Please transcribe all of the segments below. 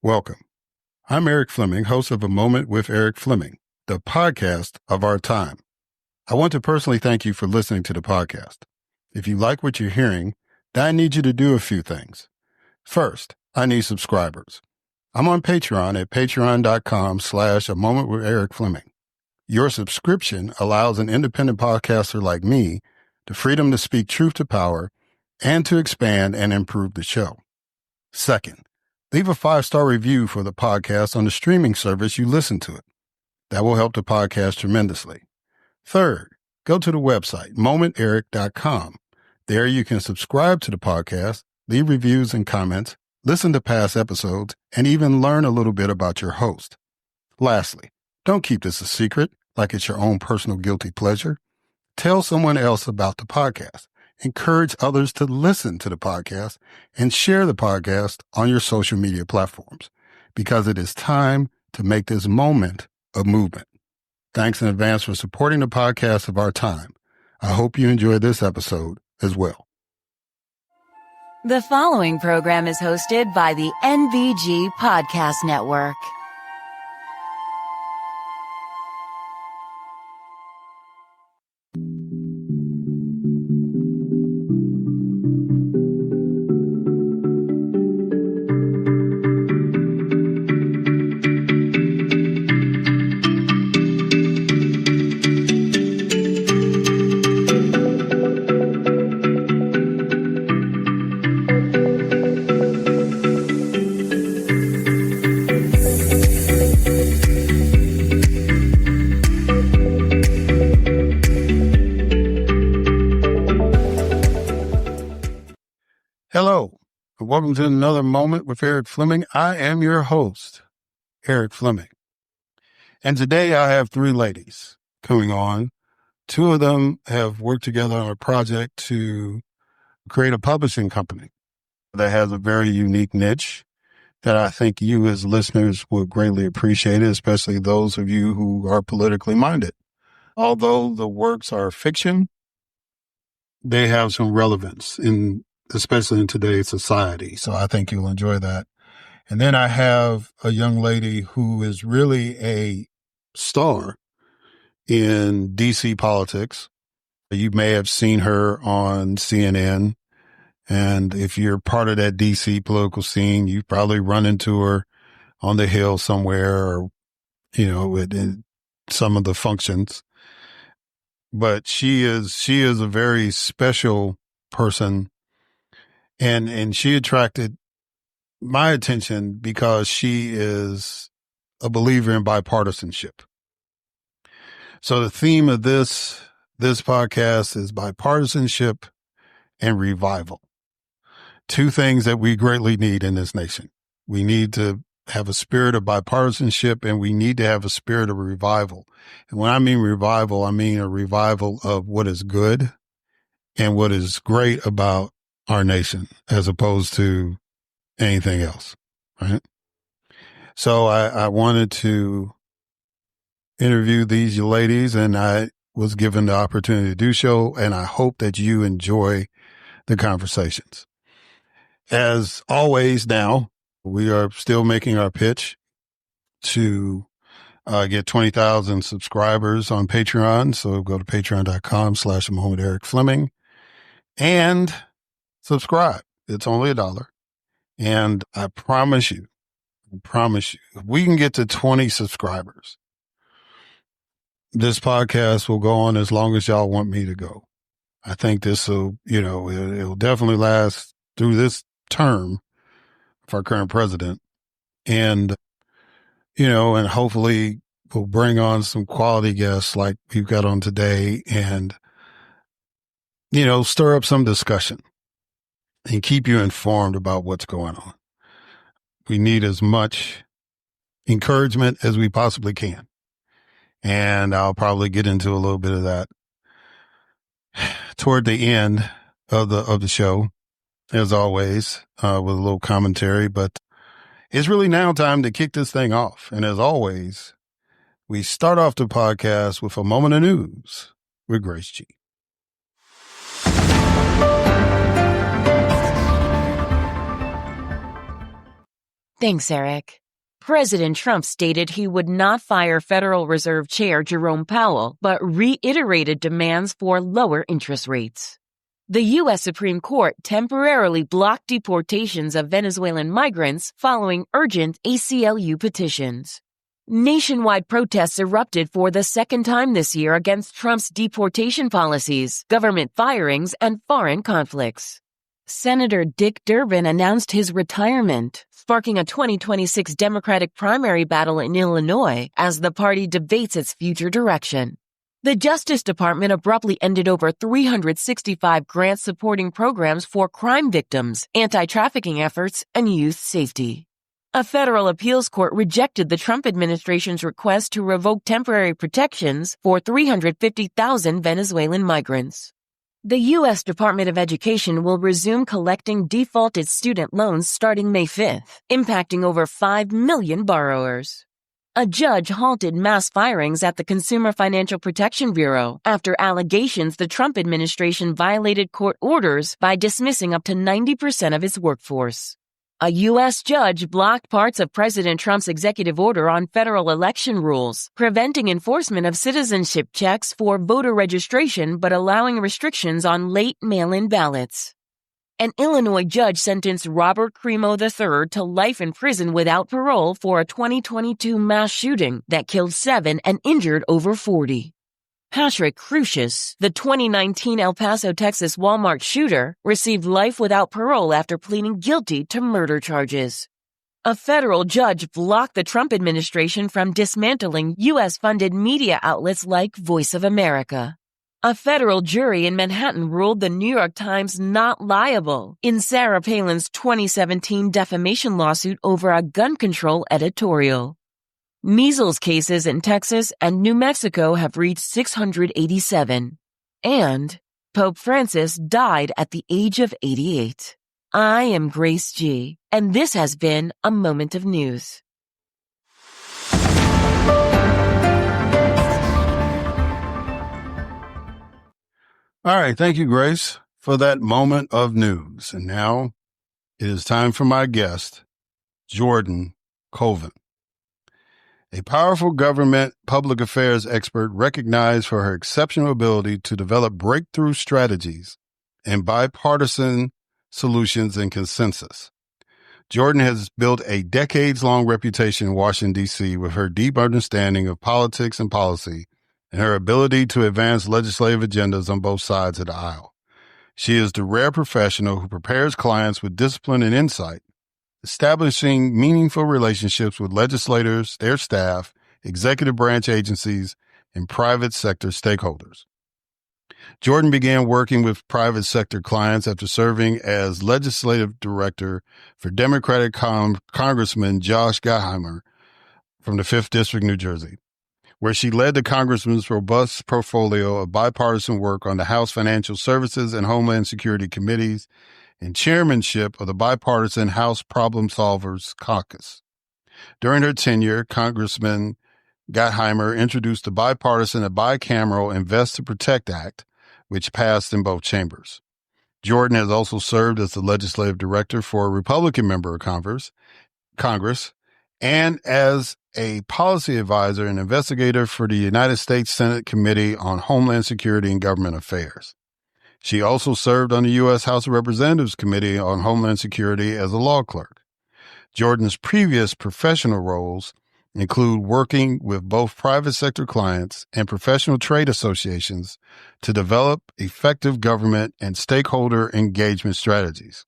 Welcome. I'm Eric Fleming, host of A Moment with Eric Fleming, the podcast of our time. I want to personally thank you for listening to the podcast. If you like what you're hearing, then I need you to do a few things. First, I need subscribers. I'm on Patreon at patreon.com/A Moment with Eric Fleming. Your subscription allows an independent podcaster like me the freedom to speak truth to power and to expand and improve the show. Second, leave a 5-star review for the podcast on the streaming service you listen to it. That will help the podcast tremendously. Third, go to the website, momenteric.com. There you can subscribe to the podcast, leave reviews and comments, listen to past episodes, and even learn a little bit about your host. Lastly, don't keep this a secret like it's your own personal guilty pleasure. Tell someone else about the podcast. Encourage others to listen to the podcast and share the podcast on your social media platforms because it is time to make this moment a movement. Thanks in advance for supporting the podcast of our time. I hope you enjoy this episode as well. The following program is hosted by the NVG Podcast Network. Hello, and welcome to another Moment with Eric Fleming. I am your host, Eric Fleming. And today I have 3 ladies coming on. 2 of them have worked together on a project to create a publishing company that has a very unique niche that I think you as listeners will greatly appreciate, especially those of you who are politically minded. Although the works are fiction, they have some relevance especially in today's society. So I think you'll enjoy that. And then I have a young lady who is really a star in DC politics. You may have seen her on CNN. And if you're part of that DC political scene, you probably run into her on the Hill somewhere or, in some of the functions. But she is a very special person. And she attracted my attention because she is a believer in bipartisanship. So the theme of this podcast is bipartisanship and revival. 2 things that we greatly need in this nation. We need to have a spirit of bipartisanship and we need to have a spirit of revival. And when I mean revival, I mean a revival of what is good and what is great about our nation as opposed to anything else, right? So I wanted to interview these ladies and I was given the opportunity to do so. And I hope that you enjoy the conversations. As always now, we are still making our pitch to get 20,000 subscribers on Patreon. So go to patreon.com/A Moment Eric Fleming and subscribe. It's only $1. And I promise you, if we can get to 20 subscribers, this podcast will go on as long as y'all want me to go. I think this will, it'll definitely last through this term of our current president. And, and hopefully we'll bring on some quality guests like we've got on today and, stir up some discussion and keep you informed about what's going on. We need as much encouragement as we possibly can. And I'll probably get into a little bit of that toward the end of the show, as always, with a little commentary. But it's really now time to kick this thing off. And as always, we start off the podcast with a moment of news with Grace G. Thanks, Eric. President Trump stated he would not fire Federal Reserve Chair Jerome Powell, but reiterated demands for lower interest rates. The U.S. Supreme Court temporarily blocked deportations of Venezuelan migrants following urgent ACLU petitions. Nationwide protests erupted for the second time this year against Trump's deportation policies, government firings, and foreign conflicts. Senator Dick Durbin announced his retirement, sparking a 2026 Democratic primary battle in Illinois as the party debates its future direction. The Justice Department abruptly ended over 365 grants supporting programs for crime victims, anti-trafficking efforts, and youth safety. A federal appeals court rejected the Trump administration's request to revoke temporary protections for 350,000 Venezuelan migrants. The U.S. Department of Education will resume collecting defaulted student loans starting May 5th, impacting over 5 million borrowers. A judge halted mass firings at the Consumer Financial Protection Bureau after allegations the Trump administration violated court orders by dismissing up to 90% of its workforce. A U.S. judge blocked parts of President Trump's executive order on federal election rules, preventing enforcement of citizenship checks for voter registration but allowing restrictions on late mail-in ballots. An Illinois judge sentenced Robert Crimo III to life in prison without parole for a 2022 mass shooting that killed 7 and injured over 40. Patrick Crusius, the 2019 El Paso, Texas Walmart shooter, received life without parole after pleading guilty to murder charges. A federal judge blocked the Trump administration from dismantling U.S.-funded media outlets like Voice of America. A federal jury in Manhattan ruled the New York Times not liable in Sarah Palin's 2017 defamation lawsuit over a gun control editorial. Measles cases in Texas and New Mexico have reached 687. And Pope Francis died at the age of 88. I am Grace G., and this has been A Moment of News. All right. Thank you, Grace, for that moment of news. And now it is time for my guest, Jordan Colvin. A powerful government public affairs expert recognized for her exceptional ability to develop breakthrough strategies and bipartisan solutions and consensus. Jordan has built a decades-long reputation in Washington, D.C. with her deep understanding of politics and policy and her ability to advance legislative agendas on both sides of the aisle. She is the rare professional who prepares clients with discipline and insight, establishing meaningful relationships with legislators, their staff, executive branch agencies, and private sector stakeholders. Jordan began working with private sector clients after serving as legislative director for Democratic Congressman Josh Gottheimer from the 5th District, New Jersey, where she led the congressman's robust portfolio of bipartisan work on the House Financial Services and Homeland Security Committees and chairmanship of the Bipartisan House Problem Solvers Caucus. During her tenure, Congressman Gottheimer introduced the bipartisan and bicameral Invest to Protect Act, which passed in both chambers. Jordan has also served as the legislative director for a Republican member of Congress and as a policy advisor and investigator for the United States Senate Committee on Homeland Security and Government Affairs. She also served on the U.S. House of Representatives Committee on Homeland Security as a law clerk. Jordan's previous professional roles include working with both private sector clients and professional trade associations to develop effective government and stakeholder engagement strategies.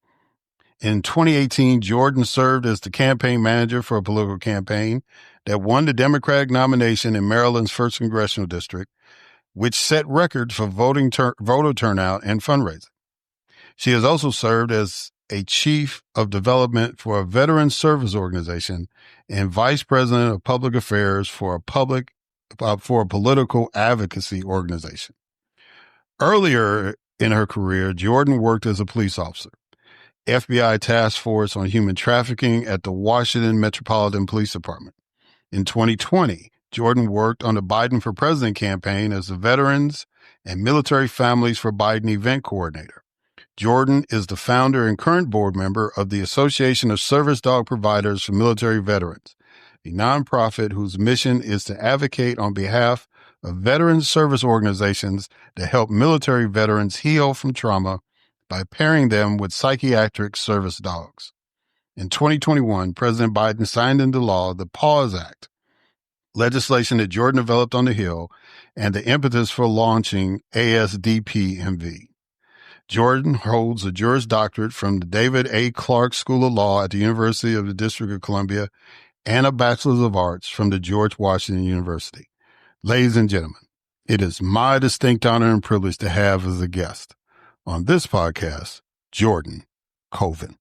In 2018, Jordan served as the campaign manager for a political campaign that won the Democratic nomination in Maryland's 1st Congressional District, which set records for voter turnout and fundraising. She has also served as a chief of development for a veteran service organization and vice president of public affairs for a political advocacy organization. Earlier in her career, Jordan worked as a police officer, FBI Task Force on Human Trafficking at the Washington Metropolitan Police Department. In 2020, Jordan worked on the Biden for President campaign as the Veterans and Military Families for Biden event coordinator. Jordan is the founder and current board member of the Association of Service Dog Providers for Military Veterans, a nonprofit whose mission is to advocate on behalf of veteran service organizations to help military veterans heal from trauma by pairing them with psychiatric service dogs. In 2021, President Biden signed into law the PAWS Act, legislation that Jordan developed on the Hill, and the impetus for launching ASDPMV. Jordan holds a Juris Doctorate from the David A. Clark School of Law at the University of the District of Columbia and a Bachelor's of Arts from the George Washington University. Ladies and gentlemen, it is my distinct honor and privilege to have as a guest on this podcast, Jordan Colvin.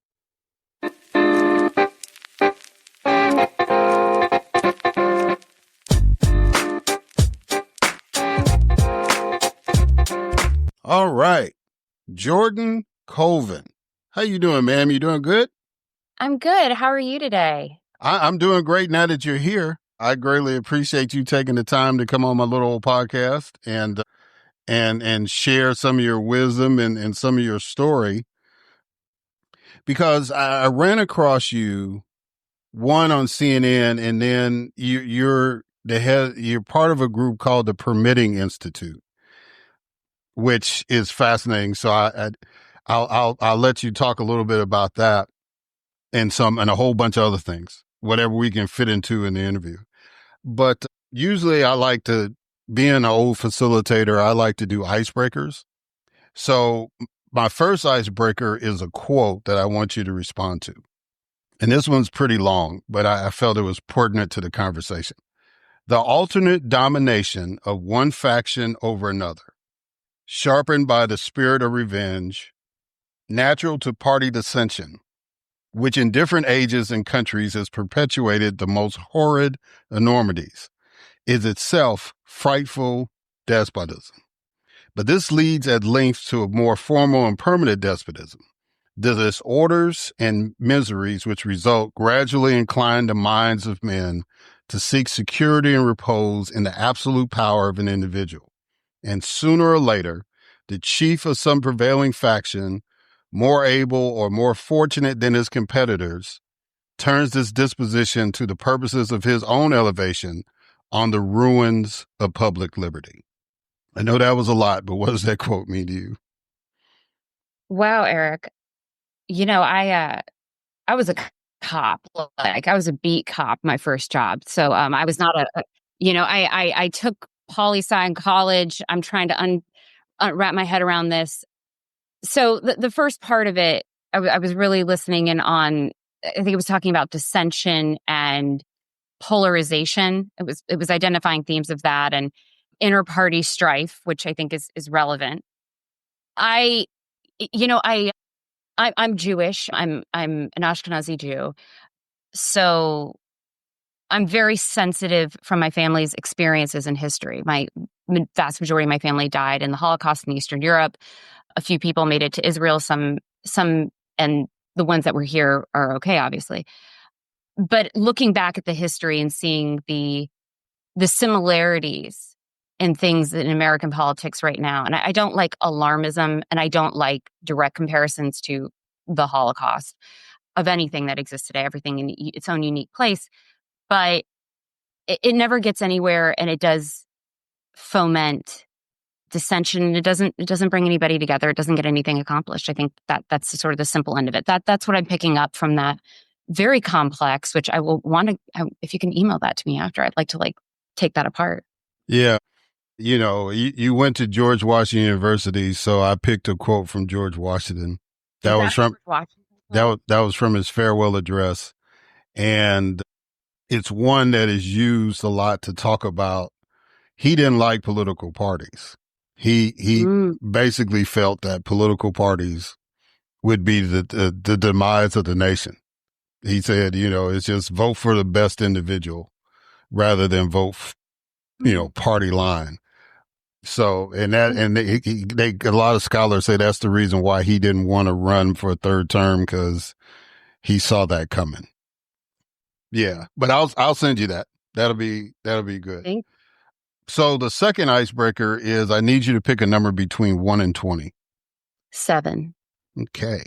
All right. Jordan Colvin. How you doing, ma'am? You doing good? I'm good. How are you today? I'm doing great now that you're here. I greatly appreciate you taking the time to come on my little old podcast and share some of your wisdom and some of your story. Because I ran across you, one on CNN, and then you're part of a group called the Permitting Institute, which is fascinating. So I'll let you talk a little bit about that and a whole bunch of other things, whatever we can fit into in the interview. But usually being an old facilitator, I like to do icebreakers. So my first icebreaker is a quote that I want you to respond to. And this one's pretty long, but I felt it was pertinent to the conversation. The alternate domination of one faction over another, sharpened by the spirit of revenge, natural to party dissension, which in different ages and countries has perpetuated the most horrid enormities, is itself frightful despotism. But this leads at length to a more formal and permanent despotism. The disorders and miseries which result gradually incline the minds of men to seek security and repose in the absolute power of an individual. And sooner or later, the chief of some prevailing faction, more able or more fortunate than his competitors, turns this disposition to the purposes of his own elevation on the ruins of public liberty. I know that was a lot, but what does that quote mean to you? Wow, Eric. You know, I was a cop. Like I was a beat cop my first job. So I was not I took poli-sci in college. I'm trying to wrap my head around this. So the first part of it, I was really listening in on, I think it was talking about dissension and polarization. It was identifying themes of that and inter-party strife, which I think is relevant. I'm Jewish. I'm an Ashkenazi Jew. So I'm very sensitive from my family's experiences in history. My vast majority of my family died in the Holocaust in Eastern Europe. A few people made it to Israel, some, and the ones that were here are okay, obviously. But looking back at the history and seeing the similarities in things in American politics right now, and I don't like alarmism, and I don't like direct comparisons to the Holocaust of anything that exists today, everything in its own unique place, but it never gets anywhere, and it does foment dissension. It doesn't bring anybody together. It doesn't get anything accomplished. I think that's sort of the simple end of it. That's what I'm picking up from that very complex, which I will want to, if you can email that to me after, I'd like to take that apart. Yeah. You know, you went to George Washington University, so I picked a quote from George Washington. That was from his farewell address. And it's one that is used a lot to talk about. He didn't like political parties. He basically felt that political parties would be the demise of the nation. He said, it's just vote for the best individual rather than vote, party line. So, a lot of scholars say that's the reason why he didn't want to run for a third term, because he saw that coming. Yeah, but I'll send you that. That'll be good. Thanks. So the second icebreaker is I need you to pick a number between 1 and 20. 7. Okay.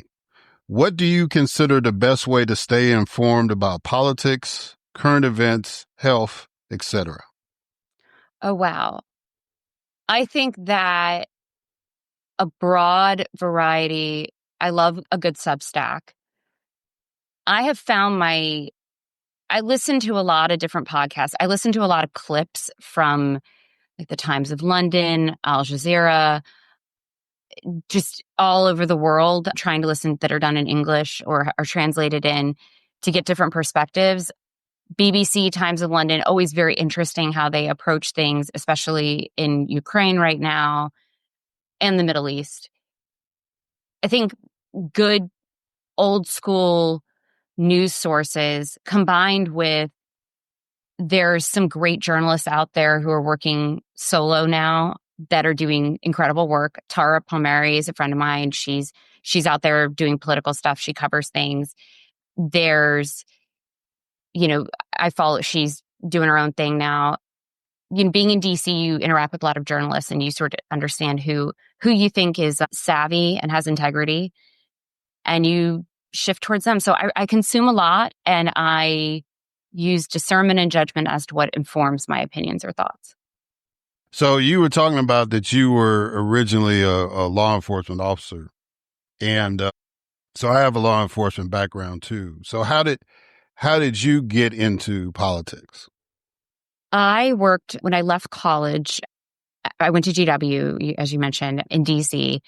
What do you consider the best way to stay informed about politics, current events, health, etc.? Oh, wow. I think that a broad variety, I love a good Substack. I have found I listen to a lot of different podcasts. I listen to a lot of clips from like the Times of London, Al Jazeera, just all over the world, trying to listen that are done in English or are translated in to get different perspectives. BBC, Times of London, always very interesting how they approach things, especially in Ukraine right now and the Middle East. I think good old school news sources combined with there's some great journalists out there who are working solo now that are doing incredible work. Tara Palmieri is a friend of mine. She's out there doing political stuff. She covers things. There's, I follow, she's doing her own thing now. Being in DC, you interact with a lot of journalists and you sort of understand who you think is savvy and has integrity, and you shift towards them. So I consume a lot, and I use discernment and judgment as to what informs my opinions or thoughts. So you were talking about that you were originally a law enforcement officer, and so I have a law enforcement background too. So how did you get into politics? I worked when I left college. I went to GW, as you mentioned, in DC.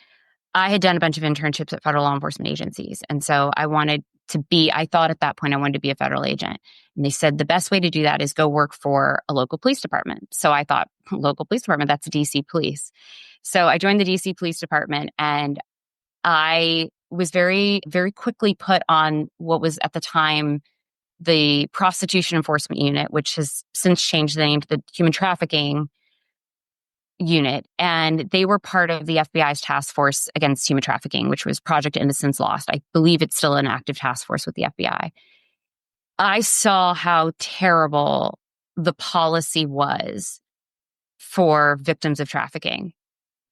I had done a bunch of internships at federal law enforcement agencies. And so I thought at that point I wanted to be a federal agent. And they said the best way to do that is go work for a local police department. So I thought, local police department, that's DC police. So I joined the DC police department, and I was very, very quickly put on what was at the time the prostitution enforcement unit, which has since changed the name to the human trafficking unit. And they were part of the FBI's task force against human trafficking, which was Project Innocence Lost. I believe it's still an active task force with the FBI. I saw how terrible the policy was for victims of trafficking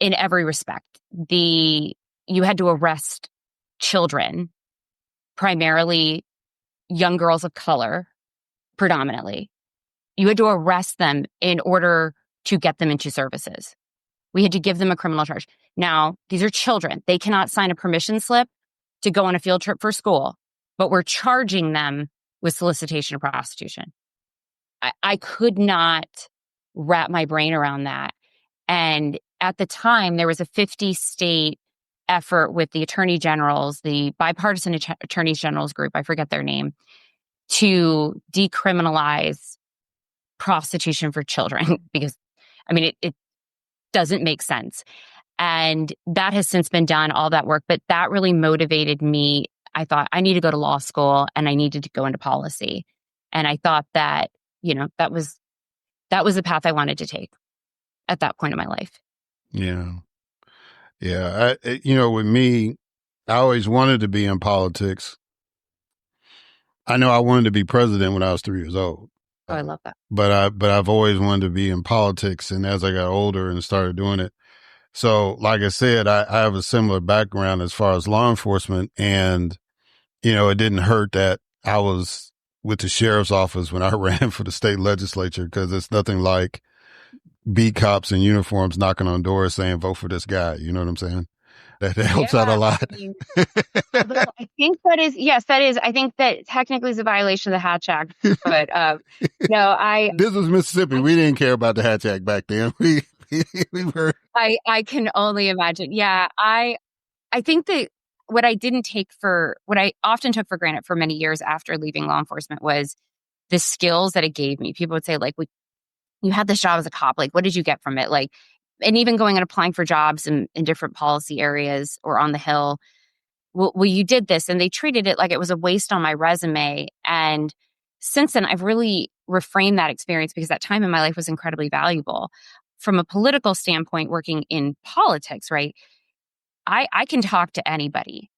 in every respect. You had to arrest children, primarily young girls of color, predominantly. You had to arrest them in order to get them into services. We had to give them a criminal charge. Now, these are children. They cannot sign a permission slip to go on a field trip for school, but we're charging them with solicitation of prostitution. I could not wrap my brain around that. And at the time, there was a 50-state effort with the attorney generals, the bipartisan attorneys generals group, I forget their name, to decriminalize prostitution for children because, it doesn't make sense. And that has since been done, all that work. But that really motivated me. I thought I need to go to law school and I needed to go into policy. And I thought that, that was the path I wanted to take at that point in my life. Yeah. Yeah. With me, I always wanted to be in politics. I know I wanted to be president when I was 3 years old. Oh, I love that. But I've always wanted to be in politics. And as I got older and started doing it, so like I said, I have a similar background as far as law enforcement. And, it didn't hurt that I was with the sheriff's office when I ran for the state legislature, because it's nothing like beat cops in uniforms knocking on doors saying, vote for this guy. You know what I'm saying? That helps out a lot. I think that is. I think that technically is a violation of the Hatch Act. But no, This was Mississippi. We didn't care about the Hatch Act back then. We were. I can only imagine. Yeah, I think that what I often took for granted for many years after leaving law enforcement was the skills that it gave me. People would say, like, you had this job as a cop. Like, what did you get from it? Like, and even going and applying for jobs in different policy areas or on the Hill. Well, you did this, and they treated it like it was a waste on my resume. And since then, I've really reframed that experience because that time in my life was incredibly valuable. From a political standpoint, working in politics, right? I can talk to anybody.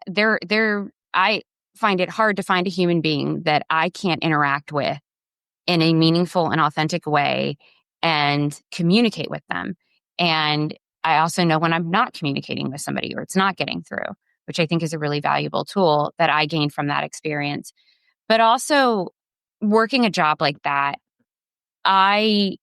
I find it hard to find a human being that I can't interact with in a meaningful and authentic way and communicate with them. And I also know when I'm not communicating with somebody or it's not getting through. which I think is a really valuable tool that I gained from that experience. But also working a job like that, a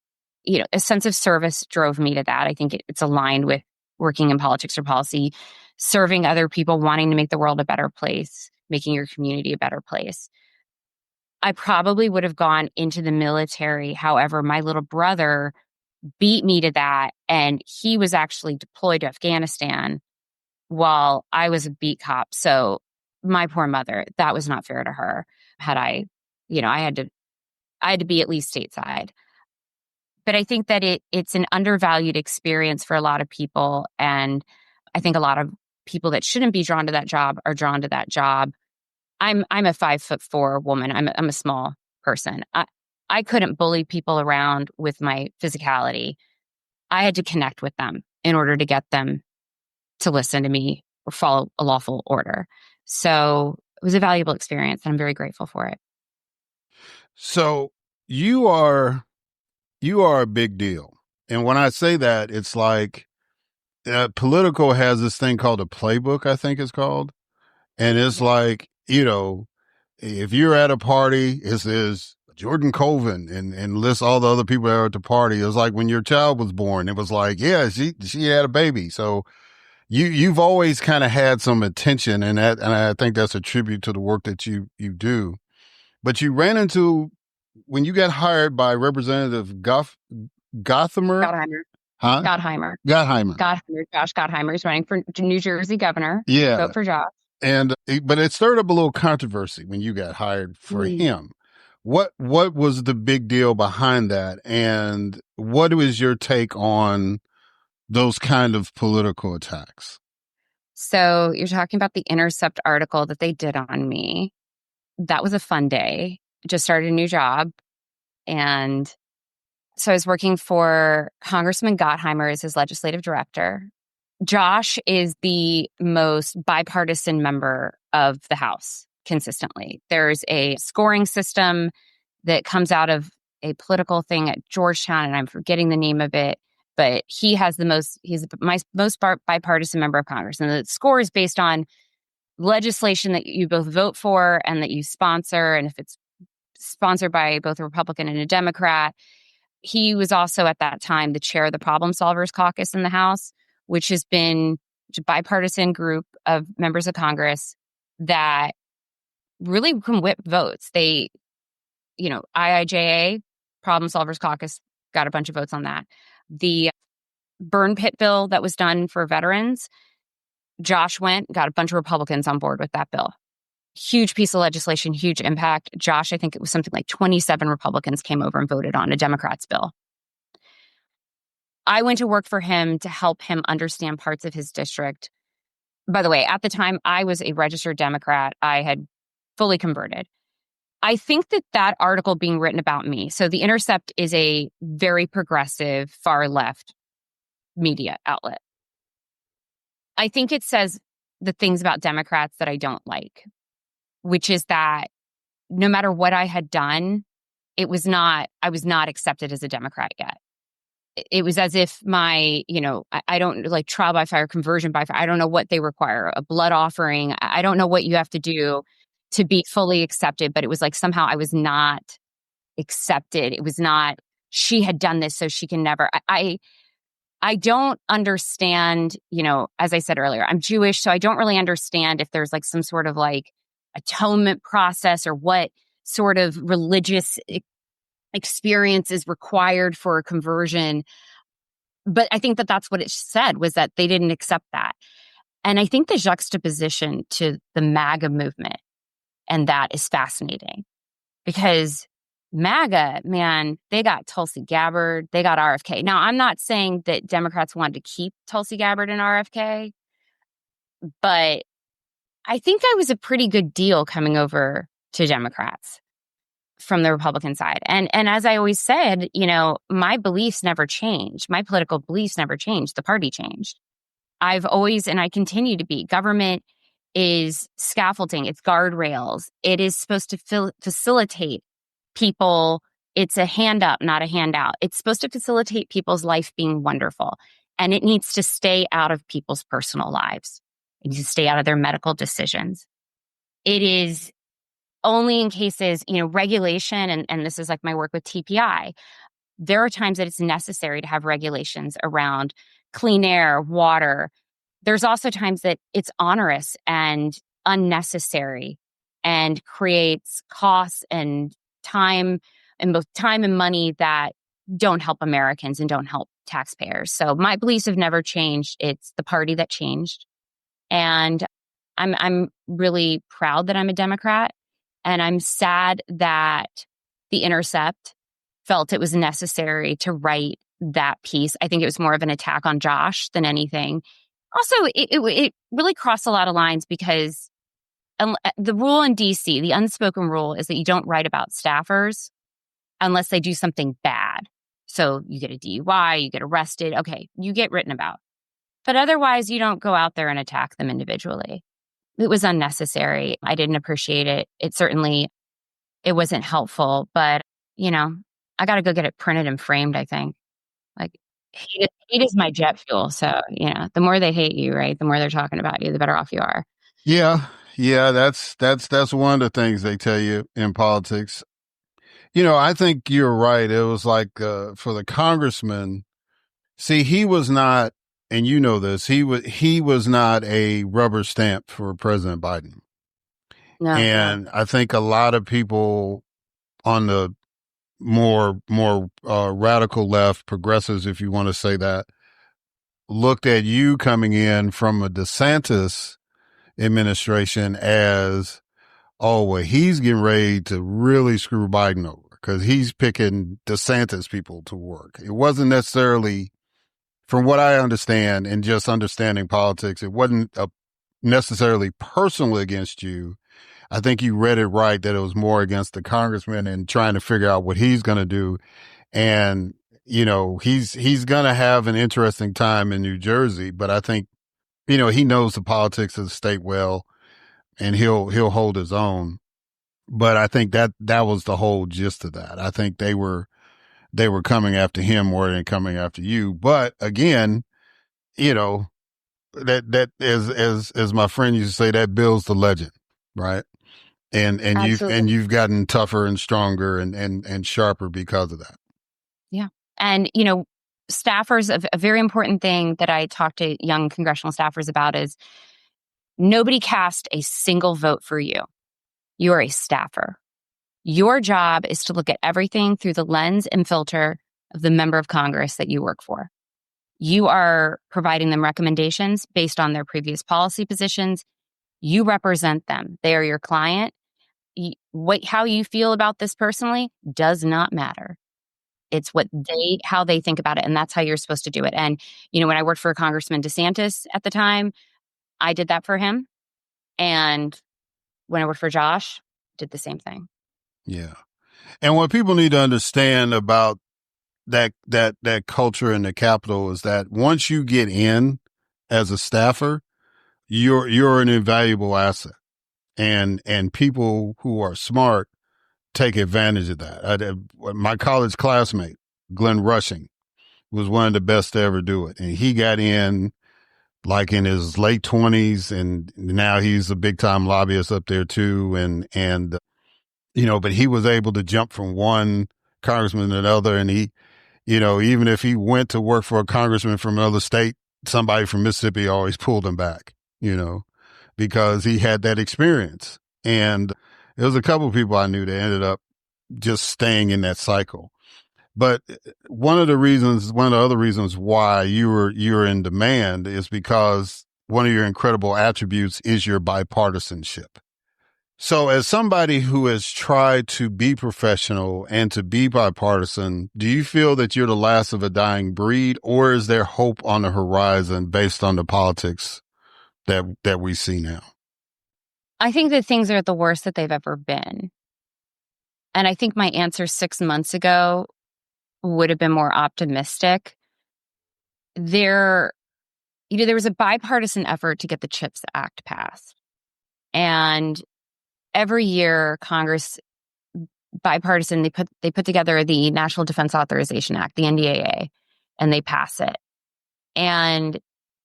sense of service drove me to that. I think it's aligned with working in politics or policy, serving other people, wanting to make the world a better place, making your community a better place. I probably would have gone into the military. However, my little brother beat me to that, and he was actually deployed to Afghanistan while I was a beat cop. So my poor mother, that was not fair to her. Had I, I had to be at least stateside. But I think that it's an undervalued experience for a lot of people. And I think a lot of people that shouldn't be drawn to that job are drawn to that job. I'm a 5'4" woman. I'm a small person. I couldn't bully people around with my physicality. I had to connect with them in order to get them to listen to me or follow a lawful order. So it was a valuable experience, and I'm very grateful for it. So you are a big deal. And when I say that, it's like Politico has this thing called a playbook, I think it's called. And it's like, if you're at a party, it says Jordan Colvin and lists all the other people that are at the party. It was like when your child was born, it was like, yeah, she had a baby. So you've always kind of had some attention, and I think that's a tribute to the work that you do. But you ran into, when you got hired by Representative Gottheimer. Huh? Gottheimer. Josh Gottheimer is running for New Jersey governor. Yeah. Vote for Josh. But it stirred up a little controversy when you got hired for him. What was the big deal behind that? And what was your take on those kind of political attacks? So you're talking about the Intercept article that they did on me. That was a fun day. Just started a new job. And so I was working for Congressman Gottheimer as his legislative director. Josh is the most bipartisan member of the House consistently. There's a scoring system that comes out of a political thing at Georgetown, and I'm forgetting the name of it, but he's my most bipartisan member of Congress. And the score is based on legislation that you both vote for and that you sponsor. And if it's sponsored by both a Republican and a Democrat. He was also at that time the chair of the Problem Solvers Caucus in the House, which has been a bipartisan group of members of Congress that really can whip votes. They, IIJA, Problem Solvers Caucus, got a bunch of votes on that. The burn pit bill that was done for veterans, Josh got a bunch of Republicans on board with that bill. Huge piece of legislation, huge impact. Josh, I think it was something like 27 Republicans came over and voted on a Democrat's bill. I went to work for him to help him understand parts of his district. By the way, at the time, I was a registered Democrat. I had fully converted. I think that article being written about me, so The Intercept is a very progressive, far-left media outlet. I think it says the things about Democrats that I don't like, which is that no matter what I had done, I was not accepted as a Democrat yet. It was as if I don't like trial by fire, conversion by fire. I don't know what they require, a blood offering. I don't know what you have to do to be fully accepted, but it was like somehow I was not accepted. It was not, she had done this, so she can never. I don't understand, as I said earlier, I'm Jewish, so I don't really understand if there's like some sort of like atonement process or what sort of religious experience is required for a conversion. But I think that's what it said, was that they didn't accept that. And I think the juxtaposition to the MAGA movement and that is fascinating, because MAGA, man, they got Tulsi Gabbard, they got RFK. Now, I'm not saying that Democrats wanted to keep Tulsi Gabbard and RFK, but I think I was a pretty good deal coming over to Democrats from the Republican side. And as I always said, my beliefs never changed. My political beliefs never changed. The party changed. I've always, and I continue to be, government is scaffolding, it's guardrails. It is supposed to facilitate people. It's a hand up, not a handout. It's supposed to facilitate people's life being wonderful. And it needs to stay out of people's personal lives. It needs to stay out of their medical decisions. It is only in cases, regulation, and this is like my work with TPI. There are times that it's necessary to have regulations around clean air, water. There's also times that it's onerous and unnecessary and creates costs and time, and both time and money that don't help Americans and don't help taxpayers. So my beliefs have never changed. It's the party that changed. And I'm really proud that I'm a Democrat. And I'm sad that The Intercept felt it was necessary to write that piece. I think it was more of an attack on Josh than anything. Also, it really crossed a lot of lines because the rule in DC, the unspoken rule, is that you don't write about staffers unless they do something bad. So you get a DUI, you get arrested. Okay, you get written about. But otherwise, you don't go out there and attack them individually. It was unnecessary. I didn't appreciate it. It wasn't helpful. But, I got to go get it printed and framed, I think. Like, hate is my jet fuel. So, the more they hate you, right, the more they're talking about you, the better off you are. Yeah. Yeah. That's one of the things they tell you in politics. I think you're right. It was like, for the congressman, see, he was not, and you know this, he was not a rubber stamp for President Biden. No. And I think a lot of people on the more radical left, progressives, if you want to say that, looked at you coming in from a DeSantis administration as, oh, well, he's getting ready to really screw Biden over because he's picking DeSantis people to work. It wasn't necessarily, from what I understand and just understanding politics, it wasn't necessarily personal against you. I think you read it right that it was more against the congressman and trying to figure out what he's going to do. And, he's going to have an interesting time in New Jersey, but I think, he knows the politics of the state well and he'll hold his own. But I think that was the whole gist of that. I think they were coming after him more than coming after you. But again, that as my friend used to say, that builds the legend, right? And you've gotten tougher and stronger and sharper because of that. Yeah. And, staffers, a very important thing that I talk to young congressional staffers about is nobody cast a single vote for you. You are a staffer. Your job is to look at everything through the lens and filter of the member of Congress that you work for. You are providing them recommendations based on their previous policy positions. You represent them. They are your client. How you feel about this personally does not matter. It's how they think about it. And that's how you're supposed to do it. And, when I worked for Congressman DeSantis at the time, I did that for him. And when I worked for Josh, did the same thing. Yeah. And what people need to understand about that culture in the Capitol is that once you get in as a staffer, you're an invaluable asset. And people who are smart take advantage of that. My college classmate, Glenn Rushing, was one of the best to ever do it. And he got in like in his late 20s, and now he's a big time lobbyist up there too. And but he was able to jump from one congressman to another. And he, even if he went to work for a congressman from another state, somebody from Mississippi always pulled him back, because he had that experience. And there was a couple of people I knew that ended up just staying in that cycle. But one of the other reasons why you're in demand is because one of your incredible attributes is your bipartisanship. So as somebody who has tried to be professional and to be bipartisan, do you feel that you're the last of a dying breed, or is there hope on the horizon based on the politics that we see now? I think that things are at the worst that they've ever been. And I think my answer 6 months ago would have been more optimistic. There was a bipartisan effort to get the CHIPS Act passed. And every year, Congress, bipartisan, they put together the National Defense Authorization Act, the NDAA, and they pass it. And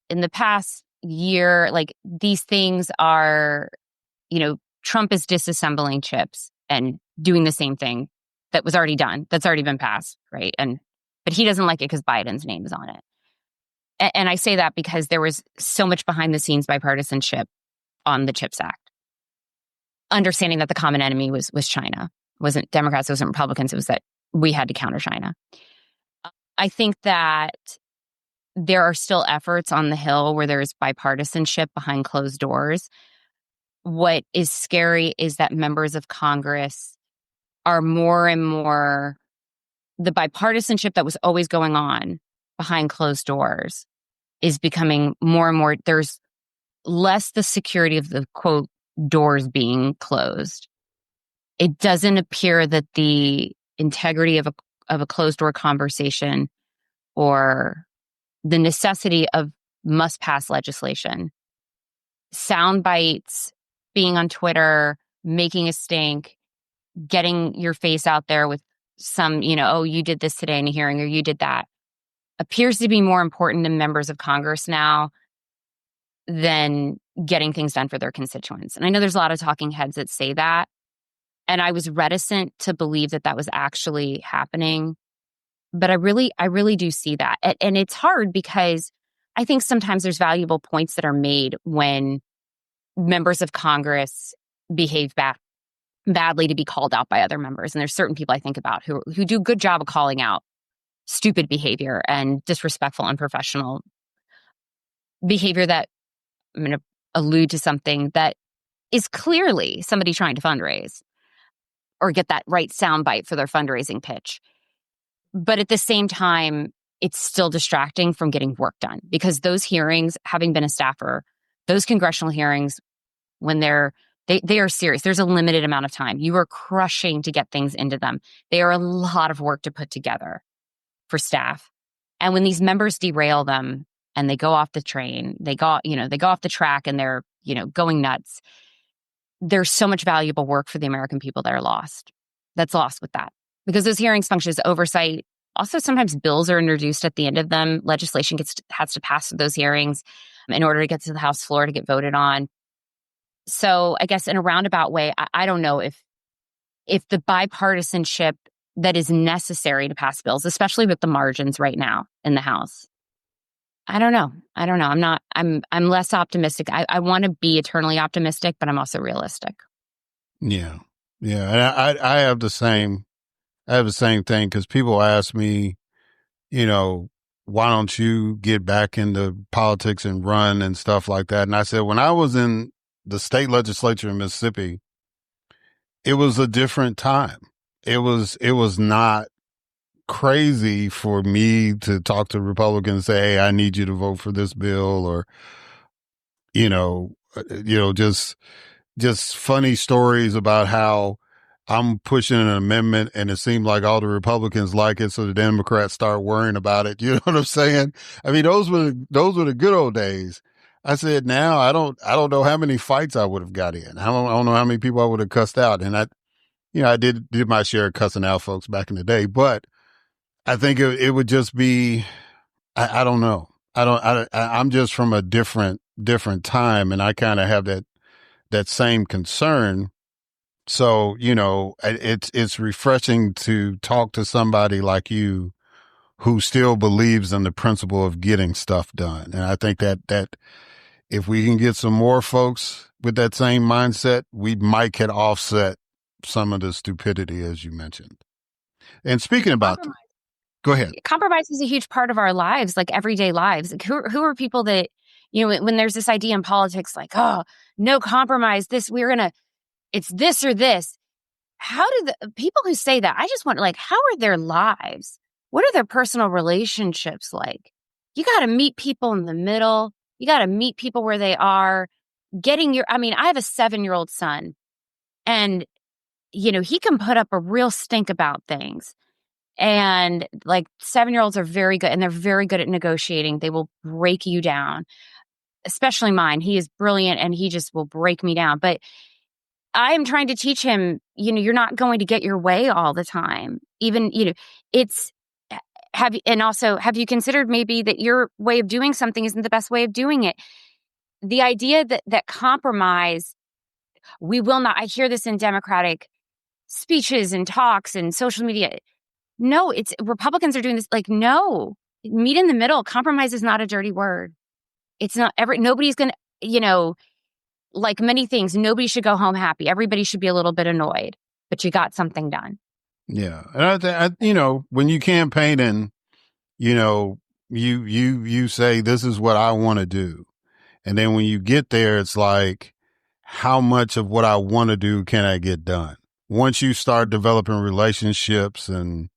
in the past, year, like these things are, Trump is disassembling chips and doing the same thing that was already done, that's already been passed, right? But he doesn't like it because Biden's name is on it. And I say that because there was so much behind the scenes bipartisanship on the CHIPS Act. Understanding that the common enemy was China. It wasn't Democrats, it wasn't Republicans, it was that we had to counter China. I think that there are still efforts on the Hill where there's bipartisanship behind closed doors. What is scary is that members of Congress are more and more, the bipartisanship that was always going on behind closed doors is becoming more and more, there's less the security of the, quote, doors being closed. It doesn't appear that the integrity of a closed door conversation or the necessity of must pass legislation, sound bites, being on Twitter, making a stink, getting your face out there with some, oh, you did this today in a hearing or you did that, appears to be more important to members of Congress now than getting things done for their constituents. And I know there's a lot of talking heads that say that. And I was reticent to believe that that was actually happening. But I really do see that. And it's hard because I think sometimes there's valuable points that are made when members of Congress behave badly to be called out by other members. And there's certain people I think about who do a good job of calling out stupid behavior and disrespectful, unprofessional behavior that I'm going to allude to something that is clearly somebody trying to fundraise or get that right soundbite for their fundraising pitch. But at the same time, it's still distracting from getting work done because those hearings, having been a staffer, those congressional hearings, when they are serious. There's a limited amount of time. You are crushing to get things into them. They are a lot of work to put together for staff. And when these members derail them and they go off the train, they go off the track and they're, going nuts. There's so much valuable work for the American people that's lost with that. Because those hearings function as oversight. Also, sometimes bills are introduced at the end of them. Legislation has to pass through those hearings in order to get to the House floor to get voted on. So I guess in a roundabout way, I don't know if the bipartisanship that is necessary to pass bills, especially with the margins right now in the House. I don't know. I'm less optimistic. I want to be eternally optimistic, but I'm also realistic. Yeah. Yeah. And I have the same thing because people ask me, why don't you get back into politics and run and stuff like that? And I said, when I was in the state legislature in Mississippi, it was a different time. It was not crazy for me to talk to Republicans and say, hey, I need you to vote for this bill or, just funny stories about how I'm pushing an amendment and it seemed like all the Republicans like it. So the Democrats start worrying about it. You know what I'm saying? I mean, those were the good old days. I said, now I don't know how many fights I would have got in. I don't know how many people I would have cussed out. And I did my share of cussing out folks back in the day, but I think it would just be, I don't know. I'm just from a different time and I kind of have that same concern. So, it's refreshing to talk to somebody like you who still believes in the principle of getting stuff done. And I think that if we can get some more folks with that same mindset, we might can offset some of the stupidity, as you mentioned. And speaking about, go ahead. Compromise is a huge part of our lives, like everyday lives. Like who are people that, when there's this idea in politics, like, oh, no compromise, it's this or this. How do the people who say that, I just want, like, how are their lives? What are their personal relationships like? You got to meet people in the middle. You got to meet people where they are. I have a 7-year-old son and, he can put up a real stink about things. And like 7-year-olds are very good and they're very good at negotiating. They will break you down, especially mine. He is brilliant and he just will break me down. But I'm trying to teach him, you're not going to get your way all the time. Even, have you considered maybe that your way of doing something isn't the best way of doing it? the idea that compromise, we will not, I hear this in Democratic speeches and talks and social media. No, it's Republicans are doing this. Like, no, meet in the middle. Compromise is not a dirty word. It's not nobody's going to, like many things, nobody should go home happy. Everybody should be a little bit annoyed, but you got something done. Yeah. And when you campaign and, you say, this is what I want to do. And then when you get there, it's like, how much of what I want to do can I get done? Once you start developing relationships and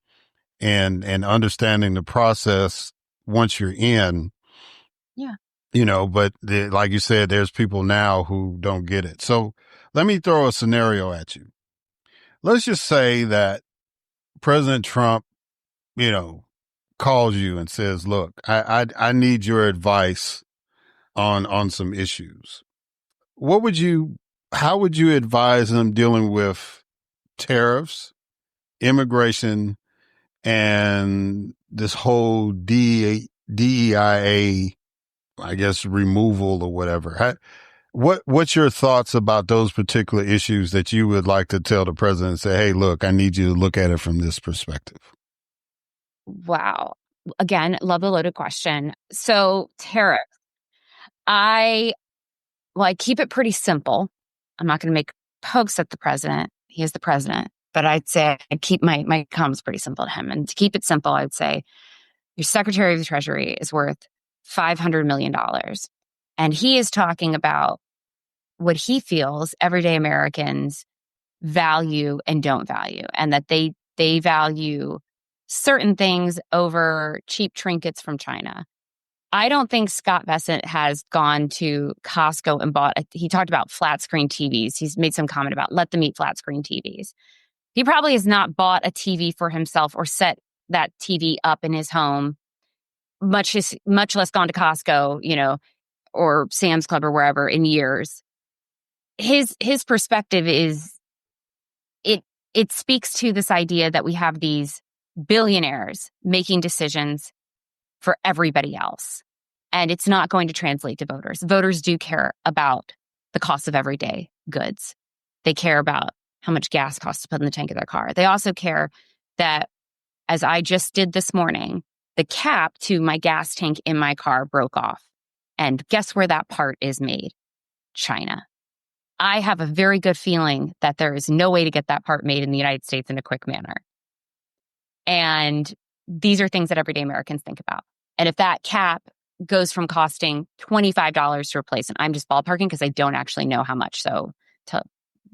understanding the process, once you're in, yeah, but like you said, there's people now who don't get it. So let me throw a scenario at you. Let's just say that President Trump, calls you and says, look, I need your advice on some issues. How would you advise him dealing with tariffs, immigration, and this whole DEIA, I guess, removal or whatever? What's your thoughts about those particular issues that you would like to tell the president and say, hey, look, I need you to look at it from this perspective? Wow. Again, love the loaded question. So tariffs, I keep it pretty simple. I'm not going to make pokes at the president. He is the president, but I'd say I'd keep my comments pretty simple to him. And to keep it simple, I'd say your Secretary of the Treasury is worth $500 million. And he is talking about what he feels everyday Americans value and don't value, and that they value certain things over cheap trinkets from China. I don't think Scott Bessent has gone to Costco and he talked about flat screen TVs. He's made some comment about let them eat flat screen TVs. He probably has not bought a TV for himself or set that TV up in his home, much less gone to Costco, or Sam's Club or wherever in years. His perspective is, it speaks to this idea that we have these billionaires making decisions for everybody else. And it's not going to translate to voters. Voters do care about the cost of everyday goods. They care about how much gas costs to put in the tank of their car. They also care that, as I just did this morning, the cap to my gas tank in my car broke off. And guess where that part is made? China. I have a very good feeling that there is no way to get that part made in the United States in a quick manner. And these are things that everyday Americans think about. And if that cap goes from costing $25 to replace, and I'm just ballparking because I don't actually know how much. So to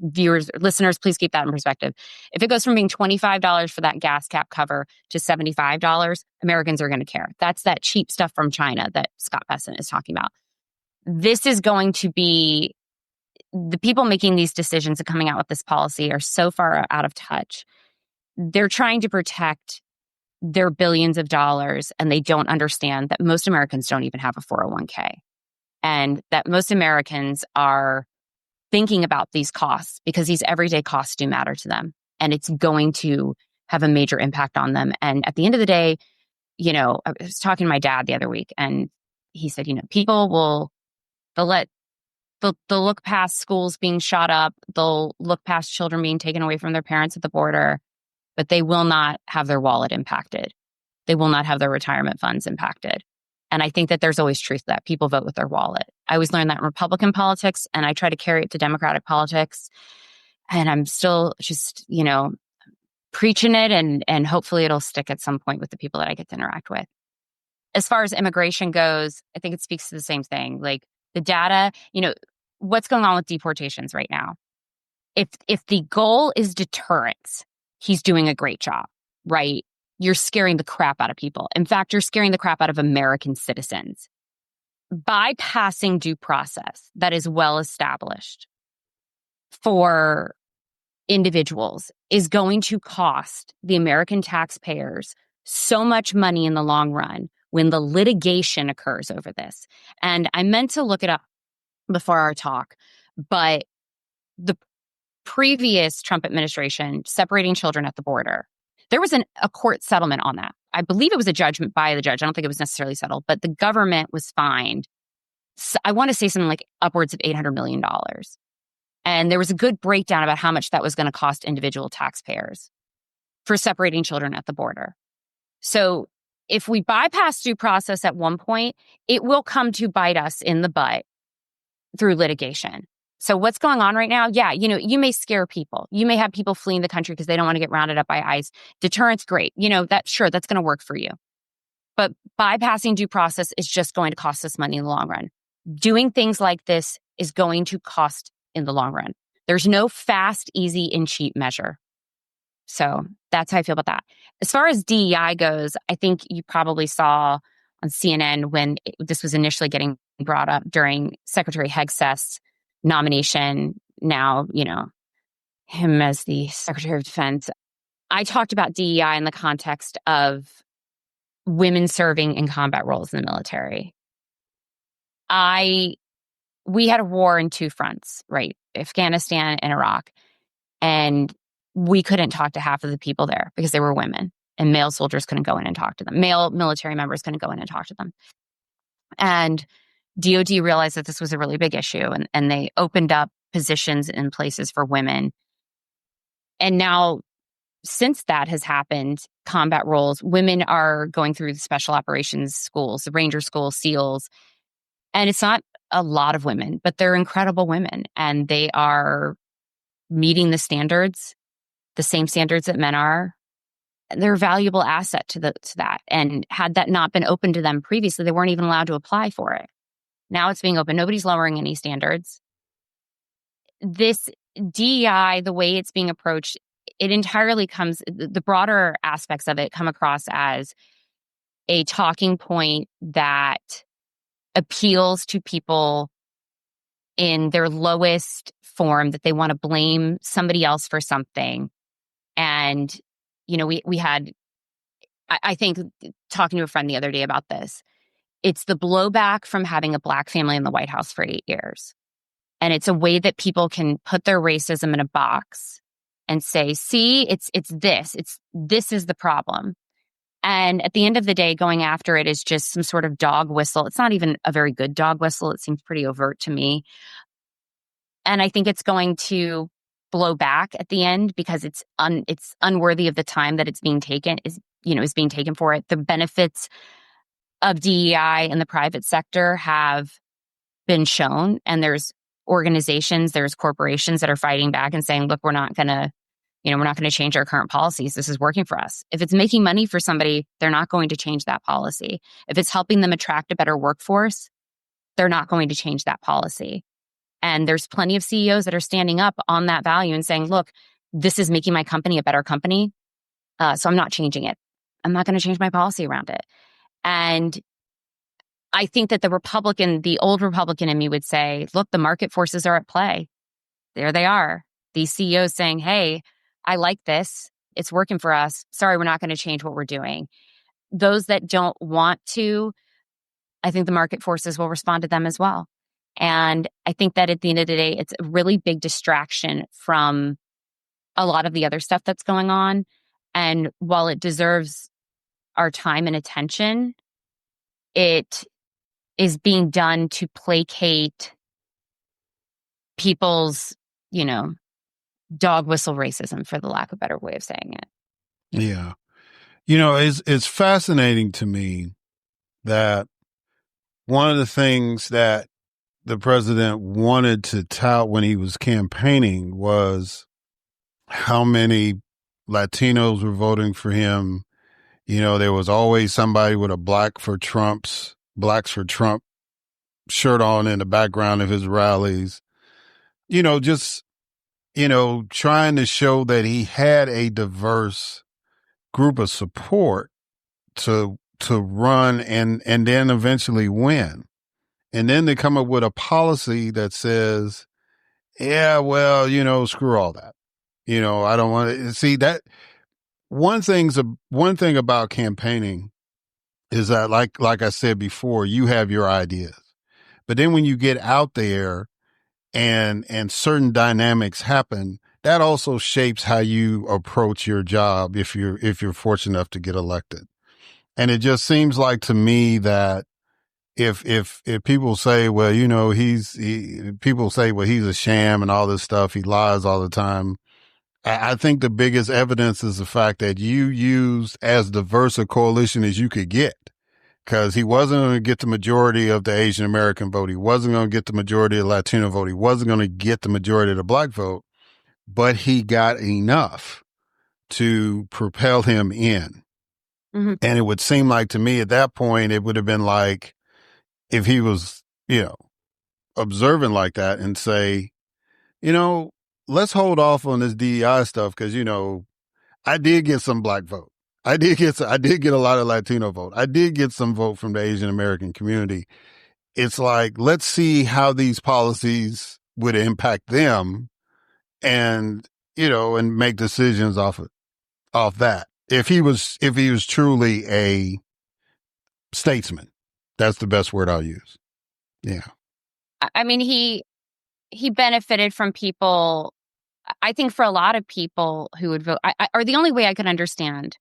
viewers, listeners, please keep that in perspective. If it goes from being $25 for that gas cap cover to $75, Americans are going to care. That's that cheap stuff from China that Scott Bessent is talking about. This is going to be, the people making these decisions and coming out with this policy are so far out of touch. They're trying to protect their billions of dollars, and they don't understand that most Americans don't even have a 401k, and that most Americans are thinking about these costs because these everyday costs do matter to them, and it's going to have a major impact on them. And at the end of the day, I was talking to my dad the other week, and he said, people they'll look past schools being shot up. They'll look past children being taken away from their parents at the border, but they will not have their wallet impacted. They will not have their retirement funds impacted. And I think that there's always truth to that. People vote with their wallet. I always learned that in Republican politics, and I try to carry it to Democratic politics. And I'm still just, preaching it, and hopefully it'll stick at some point with the people that I get to interact with. As far as immigration goes, I think it speaks to the same thing. Like the data, what's going on with deportations right now? If the goal is deterrence, he's doing a great job, right? You're scaring the crap out of people. In fact, you're scaring the crap out of American citizens. Bypassing due process that is well established for individuals is going to cost the American taxpayers so much money in the long run when the litigation occurs over this. And I meant to look it up before our talk, but the previous Trump administration separating children at the border, there was a court settlement on that. I believe it was a judgment by the judge. I don't think it was necessarily settled, but the government was fined I want to say something like upwards of $800 million. And there was a good breakdown about how much that was going to cost individual taxpayers for separating children at the border. So if we bypass due process at one point, it will come to bite us in the butt through litigation. So what's going on right now? Yeah, you may scare people. You may have people fleeing the country because they don't want to get rounded up by ICE. Deterrence, great. That's going to work for you. But bypassing due process is just going to cost us money in the long run. Doing things like this is going to cost in the long run. There's no fast, easy, and cheap measure. So that's how I feel about that. As far as DEI goes, I think you probably saw on CNN when this was initially getting brought up during Secretary Hegseth's nomination. Now, him as the Secretary of Defense. I talked about DEI in the context of women serving in combat roles in the military. We had a war in two fronts, right? Afghanistan and Iraq. And we couldn't talk to half of the people there because they were women, and male soldiers couldn't go in and talk to them. Male military members couldn't go in and talk to them. And DOD realized that this was a really big issue, and they opened up positions in places for women. And now, since that has happened, combat roles, women are going through the special operations schools, the Ranger School, SEALs. And it's not a lot of women, but they're incredible women. And they are meeting the standards, the same standards that men are. They're a valuable asset to that. And had that not been open to them previously, they weren't even allowed to apply for it. Now it's being open. Nobody's lowering any standards. This DEI, the way it's being approached, it entirely the broader aspects of it come across as a talking point that appeals to people in their lowest form, that they want to blame somebody else for something. And, we had, I think, talking to a friend the other day about this, it's the blowback from having a Black family in the White House for 8 years. And it's a way that people can put their racism in a box and say, see, this is the problem. And at the end of the day, going after it is just some sort of dog whistle. It's not even a very good dog whistle. It seems pretty overt to me. And I think it's going to blow back at the end because it's unworthy of the time that it's being taken, is being taken for it. The benefits of DEI in the private sector have been shown, and there's organizations, there's corporations that are fighting back and saying, look, we're not going to change our current policies. This is working for us. If it's making money for somebody, they're not going to change that policy. If it's helping them attract a better workforce, they're not going to change that policy. And there's plenty of CEOs that are standing up on that value and saying, look, this is making my company a better company. So I'm not changing it. I'm not going to change my policy around it. And I think that the old Republican in me would say, look, the market forces are at play. There they are. These CEOs saying, hey, I like this. It's working for us. Sorry, we're not going to change what we're doing. Those that don't want to, I think the market forces will respond to them as well. And I think that at the end of the day, it's a really big distraction from a lot of the other stuff that's going on. And while it deserves our time and attention, it is being done to placate people's, dog whistle racism, for the lack of a better way of saying it. Yeah. It's fascinating to me that one of the things that the president wanted to tout when he was campaigning was how many Latinos were voting for him. There was always somebody with a Blacks for Trump shirt on in the background of his rallies. Trying to show that he had a diverse group of support to run and then eventually win. And then they come up with a policy that says, yeah, well, screw all that. I don't want to see that. One thing about campaigning is that, like I said before, you have your ideas, but then when you get out there and certain dynamics happen, that also shapes how you approach your job if you're fortunate enough to get elected. And it just seems like to me that if people say, well, people say, well, he's a sham and all this stuff, he lies all the time. I think the biggest evidence is the fact that you used as diverse a coalition as you could get, because he wasn't going to get the majority of the Asian American vote. He wasn't going to get the majority of the Latino vote. He wasn't going to get the majority of the Black vote, but he got enough to propel him in. Mm-hmm. And it would seem like to me at that point, it would have been like if he was, observant like that and say, let's hold off on this DEI stuff because, I did get some Black vote. I did get a lot of Latino vote. I did get some vote from the Asian American community. It's like, let's see how these policies would impact them and, and make decisions off that. If he was truly a statesman, that's the best word I'll use. Yeah. I mean, he benefited from people. I think for a lot of people who would vote, or the only way I could understand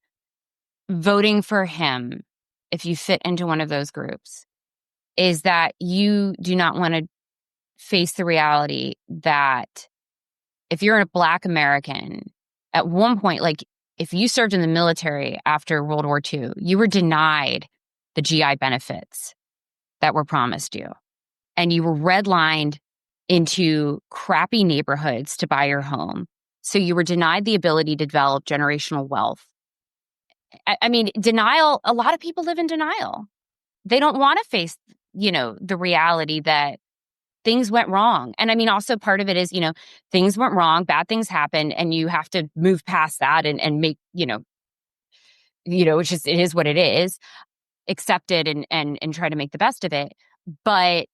voting for him, if you fit into one of those groups, is that you do not want to face the reality that if you're a Black American, at one point, like if you served in the military after World War II, you were denied the GI benefits that were promised you. And you were redlined into crappy neighborhoods to buy your home. So you were denied the ability to develop generational wealth. I mean, denial, a lot of people live in denial. They don't want to face, the reality that things went wrong. And I mean, also part of it is, things went wrong, bad things happened, and you have to move past that and make, it's just, it is what it is, accept it and try to make the best of it. But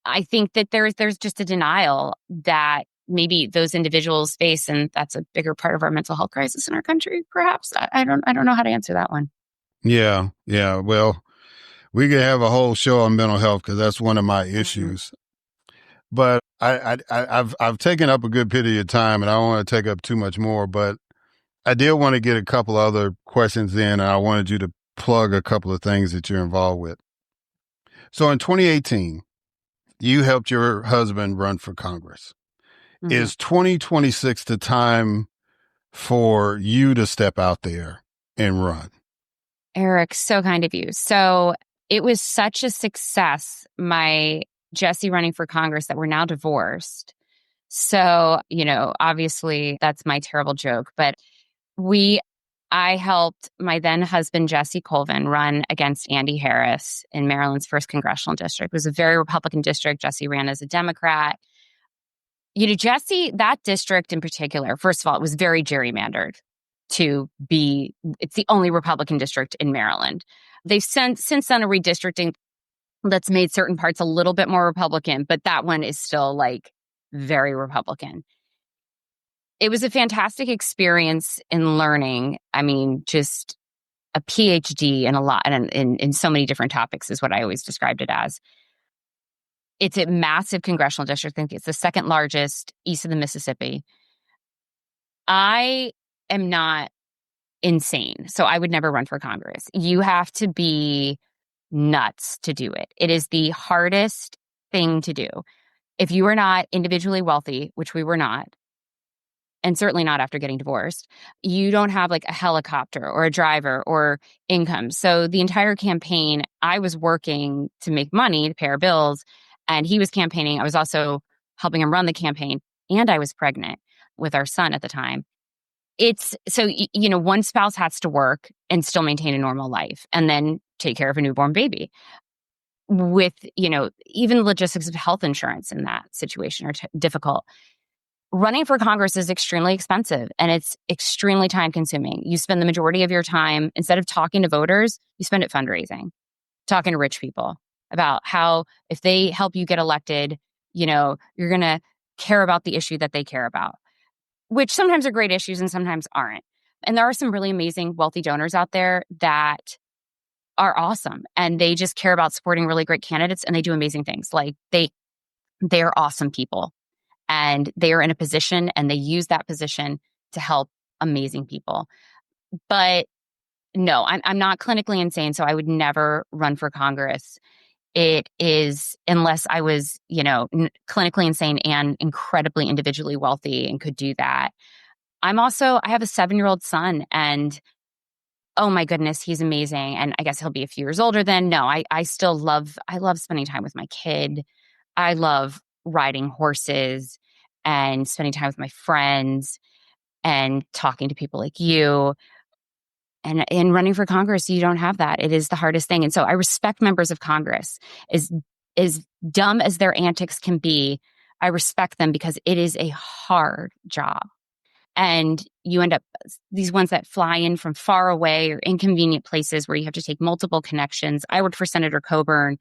I think that there's just a denial that maybe those individuals face, and that's a bigger part of our mental health crisis in our country, perhaps. I don't know how to answer that one. Yeah. Well, we could have a whole show on mental health because that's one of my issues. But I've taken up a good bit of your time, and I don't want to take up too much more. But I did want to get a couple other questions in, and I wanted you to plug a couple of things that you're involved with. So in 2018, you helped your husband run for Congress. Mm-hmm. Is 2026 the time for you to step out there and run? Eric, so kind of you. So it was such a success, my Jesse running for Congress, that we're now divorced. So, obviously that's my terrible joke, but I helped my then husband, Jesse Colvin, run against Andy Harris in Maryland's 1st congressional district. It was a very Republican district. Jesse ran as a Democrat. Jesse, that district in particular, first of all, it was very gerrymandered it's the only Republican district in Maryland. They've since done a redistricting that's made certain parts a little bit more Republican, but that one is still like very Republican. It was a fantastic experience in learning. I mean, just a PhD in a lot, and in so many different topics is what I always described it as. It's a massive congressional district. I think it's the 2nd largest east of the Mississippi. I am not insane, so I would never run for Congress. You have to be nuts to do it. It is the hardest thing to do. If you are not individually wealthy, which we were not, and certainly not after getting divorced, you don't have like a helicopter or a driver or income. So the entire campaign, I was working to make money to pay our bills, and he was campaigning. I was also helping him run the campaign, and I was pregnant with our son at the time. It's so, one spouse has to work and still maintain a normal life and then take care of a newborn baby. With, even the logistics of health insurance in that situation are difficult. Running for Congress is extremely expensive, and it's extremely time consuming. You spend the majority of your time, instead of talking to voters, you spend it fundraising, talking to rich people about how if they help you get elected, you're going to care about the issue that they care about, which sometimes are great issues and sometimes aren't. And there are some really amazing, wealthy donors out there that are awesome, and they just care about supporting really great candidates, and they do amazing things. Like they are awesome people, and they are in a position, and they use that position to help amazing people. But no, I'm not clinically insane, so I would never run for Congress. it is, unless I was, clinically insane and incredibly individually wealthy and could do that. I have a 7-year-old son, and oh my goodness, he's amazing. And I guess he'll be a few years older then. No, I still I love spending time with my kid. I love riding horses and spending time with my friends and talking to people like you. And in running for Congress, you don't have that. It is the hardest thing. And so I respect members of Congress. As dumb as their antics can be, I respect them because it is a hard job. And you end up, these ones that fly in from far away or inconvenient places where you have to take multiple connections. I worked for Senator Coburn,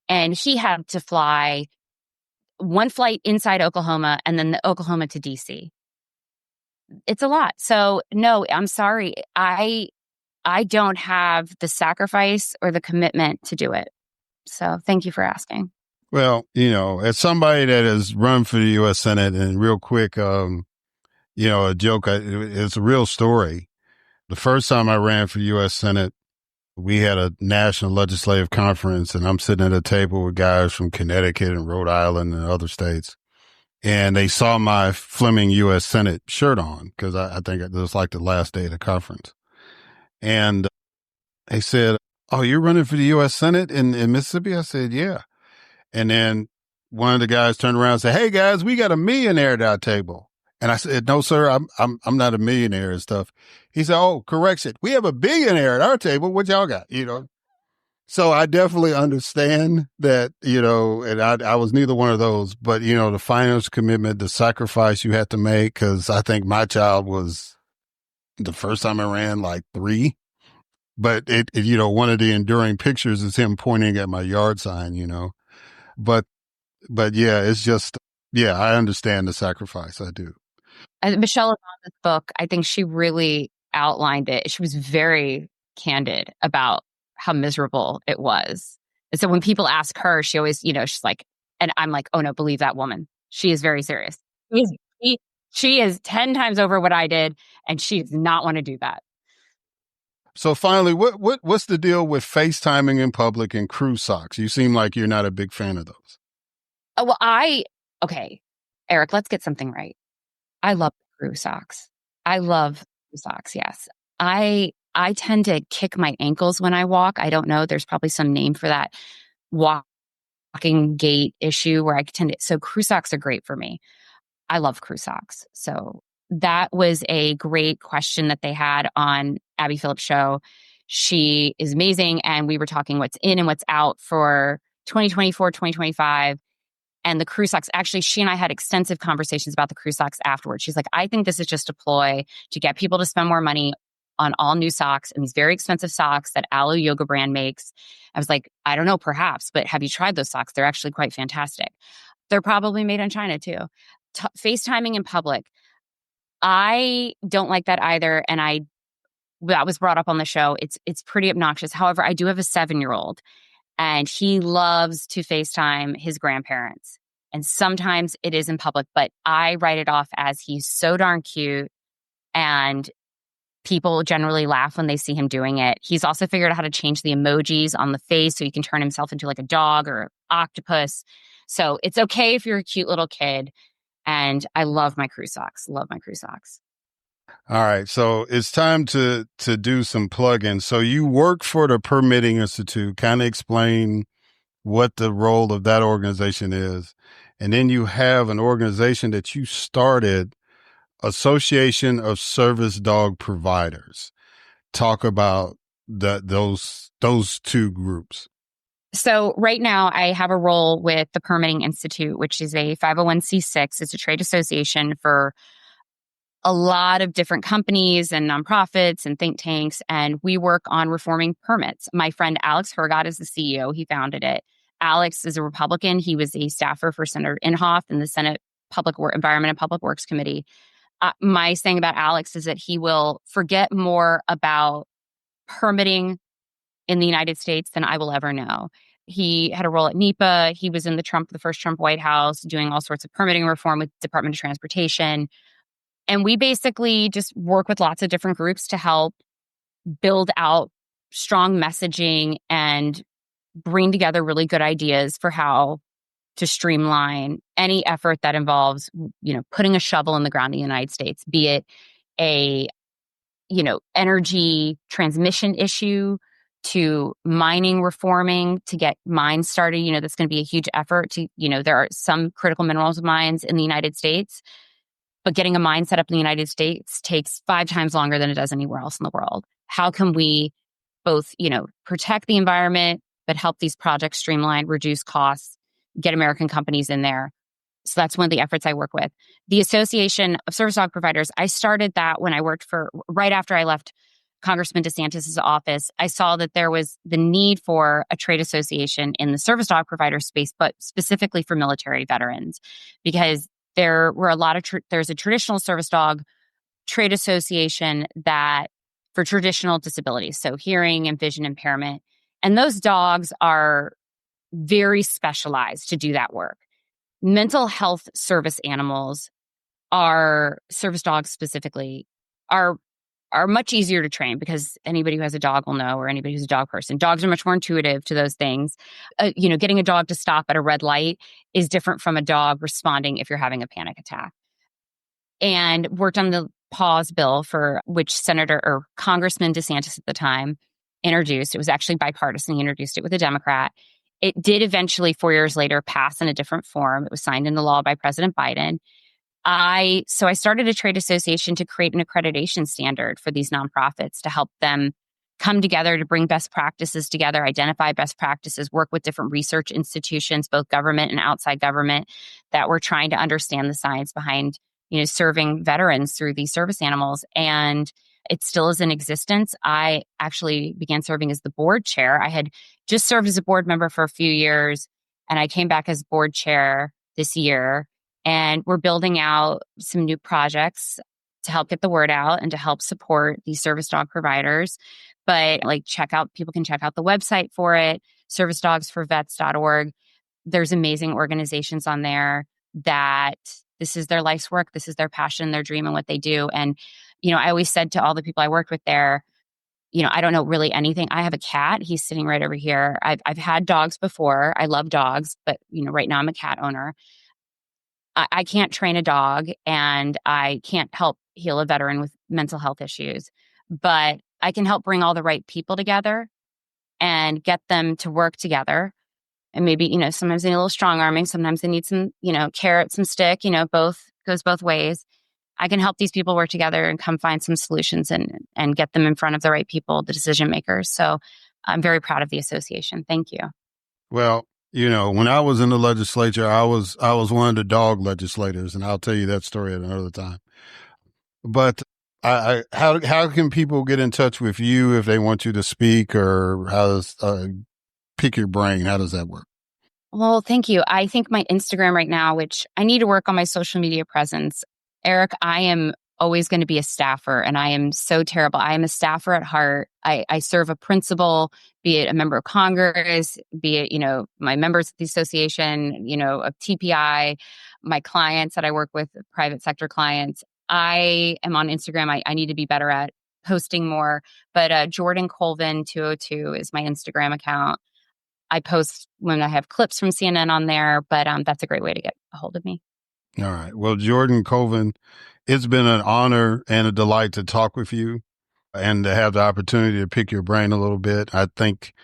and he had to fly one flight inside Oklahoma and then the Oklahoma to DC. It's a lot. So no, I'm sorry. I don't have the sacrifice or the commitment to do it. So thank you for asking. Well, as somebody that has run for the U.S. Senate, and real quick, a joke, it's a real story. The first time I ran for U.S. Senate, we had a national legislative conference, and I'm sitting at a table with guys from Connecticut and Rhode Island and other states. And they saw my Fleming U.S. Senate shirt on, because I think it was like the last day of the conference. And they said, "Oh, you're running for the U.S. Senate in Mississippi?" I said, "Yeah." And then one of the guys turned around and said, "Hey guys, we got a millionaire at our table." And I said, "No, sir, I'm not a millionaire and stuff." He said, "Oh, correction. We have a billionaire at our table. What y'all got?" So I definitely understand that, and I was neither one of those, but, the financial commitment, the sacrifice you had to make, because I think my child was, the first time I ran, like 3. But one of the enduring pictures is him pointing at my yard sign, But yeah, it's just, yeah, I understand the sacrifice. I do. And Michelle Obama's book, I think she really outlined it. She was very candid about how miserable it was. And so when people ask her, she always, she's like, and I'm like, oh no, believe that woman. She is very serious. She is 10 times over what I did, and she does not want to do that. So finally, what's the deal with FaceTiming in public and crew socks? You seem like you're not a big fan of those. Oh, well, okay, Eric, let's get something right. I love crew socks. I love crew socks. Yes. I tend to kick my ankles when I walk. I don't know. There's probably some name for that walking gait issue where I tend to. So crew socks are great for me. I love crew socks. So that was a great question that they had on Abby Phillips' show. She is amazing. And we were talking what's in and what's out for 2024, 2025. And the crew socks, actually, she and I had extensive conversations about the crew socks afterwards. She's like, I think this is just a ploy to get people to spend more money on all new socks and these very expensive socks that Alo Yoga brand makes. I was like, I don't know, perhaps, but have you tried those socks? They're actually quite fantastic. They're probably made in China too. FaceTiming in public. I don't like that either. And that was brought up on the show. It's pretty obnoxious. However, I do have a 7-year-old. And he loves to FaceTime his grandparents. And sometimes it is in public, but I write it off as he's so darn cute. And people generally laugh when they see him doing it. He's also figured out how to change the emojis on the face so he can turn himself into like a dog or an octopus. So it's okay if you're a cute little kid. And I love my crew socks. Love my crew socks. All right. So it's time to do some plug-ins. So you work for the Permitting Institute. Kind of explain what the role of that organization is. And then you have an organization that you started, Association of Service Dog Providers. Talk about those 2 groups. So right now I have a role with the Permitting Institute, which is a 501c6. It's a trade association for a lot of different companies and nonprofits and think tanks, and we work on reforming permits. My friend Alex Hergott is the CEO. He founded it. Alex is a Republican. He was a staffer for Senator Inhofe in the Senate Environment and Public Works Committee. My saying about Alex is that he will forget more about permitting in the United States than I will ever know. He had a role at NEPA. He was in the first Trump White House, doing all sorts of permitting reform with Department of Transportation. And we basically just work with lots of different groups to help build out strong messaging and bring together really good ideas for how to streamline any effort that involves, putting a shovel in the ground in the United States, be it a, energy transmission issue to mining reforming to get mines started. That's going to be a huge effort to, there are some critical minerals mines in the United States, but getting a mine set up in the United States takes 5 times longer than it does anywhere else in the world. How can we both, protect the environment, but help these projects streamline, reduce costs, get American companies in there? So that's one of the efforts I work with. The Association of Service Dog Providers, I started that when I worked right after I left Congressman DeSantis' office. I saw that there was the need for a trade association in the service dog provider space, but specifically for military veterans, because there were there's a traditional service dog trade association that for traditional disabilities, so hearing and vision impairment. And those dogs are very specialized to do that work. Mental health service animals service dogs specifically, are much easier to train because anybody who has a dog will know, or anybody who's a dog person. Dogs are much more intuitive to those things. Getting a dog to stop at a red light is different from a dog responding if you're having a panic attack. And worked on the pause bill for which Senator or Congressman DeSantis at the time introduced. It was actually bipartisan. He introduced it with a Democrat. It did eventually, 4 years later, pass in a different form. It was signed into law by President Biden. So I started a trade association to create an accreditation standard for these nonprofits to help them come together to bring best practices together, identify best practices, work with different research institutions, both government and outside government, that were trying to understand the science behind, serving veterans through these service animals. And it still is in existence. I actually began serving as the board chair. I had just served as a board member for a few years, and I came back as board chair this year. And we're building out some new projects to help get the word out and to help support these service dog providers. But people can check out the website for it, servicedogsforvets.org. There's amazing organizations on there that this is their life's work. This is their passion, their dream, and what they do. And, I always said to all the people I worked with there, I don't know really anything. I have a cat. He's sitting right over here. I've had dogs before. I love dogs, but, right now I'm a cat owner. I can't train a dog, and I can't help heal a veteran with mental health issues, but I can help bring all the right people together and get them to work together. And maybe, sometimes they need a little strong arming. Sometimes they need some, carrot, some stick, both goes both ways. I can help these people work together and come find some solutions and get them in front of the right people, the decision makers. So I'm very proud of the association. Thank you. Well, when I was in the legislature, I was one of the dog legislators, and I'll tell you that story at another time. But how can people get in touch with you if they want you to speak, or how does pick your brain? How does that work? Well, thank you. I think my Instagram right now, which I need to work on my social media presence. Eric, I am always going to be a staffer, and I am so terrible. I am a staffer at heart. I serve a principal, be it a member of Congress, be it, my members of the association, of TPI, my clients that I work with, private sector clients. I am on Instagram. I need to be better at posting more, but Jordan Colvin 202 is my Instagram account. I post when I have clips from CNN on there, but that's a great way to get a hold of me. All right. Well, Jordan Colvin, it's been an honor and a delight to talk with you and to have the opportunity to pick your brain a little bit. I think,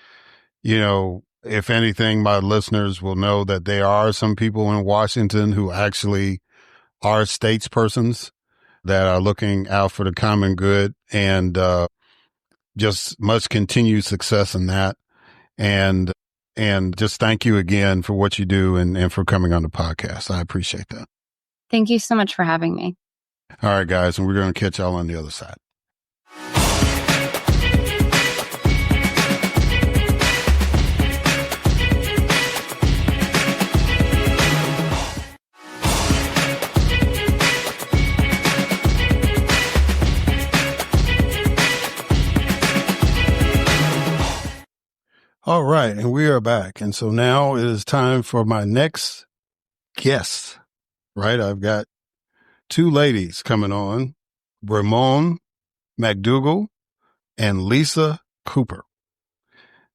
if anything, my listeners will know that there are some people in Washington who actually are statespersons that are looking out for the common good, and just much continued success in that. And just thank you again for what you do and for coming on the podcast. I appreciate that. Thank you so much for having me. All right, guys, and we're going to catch y'all on the other side. All right, and we are back. And so now it is time for my next guest, right? I've got 2 ladies coming on, Bremond MacDougall and Lisa Cooper.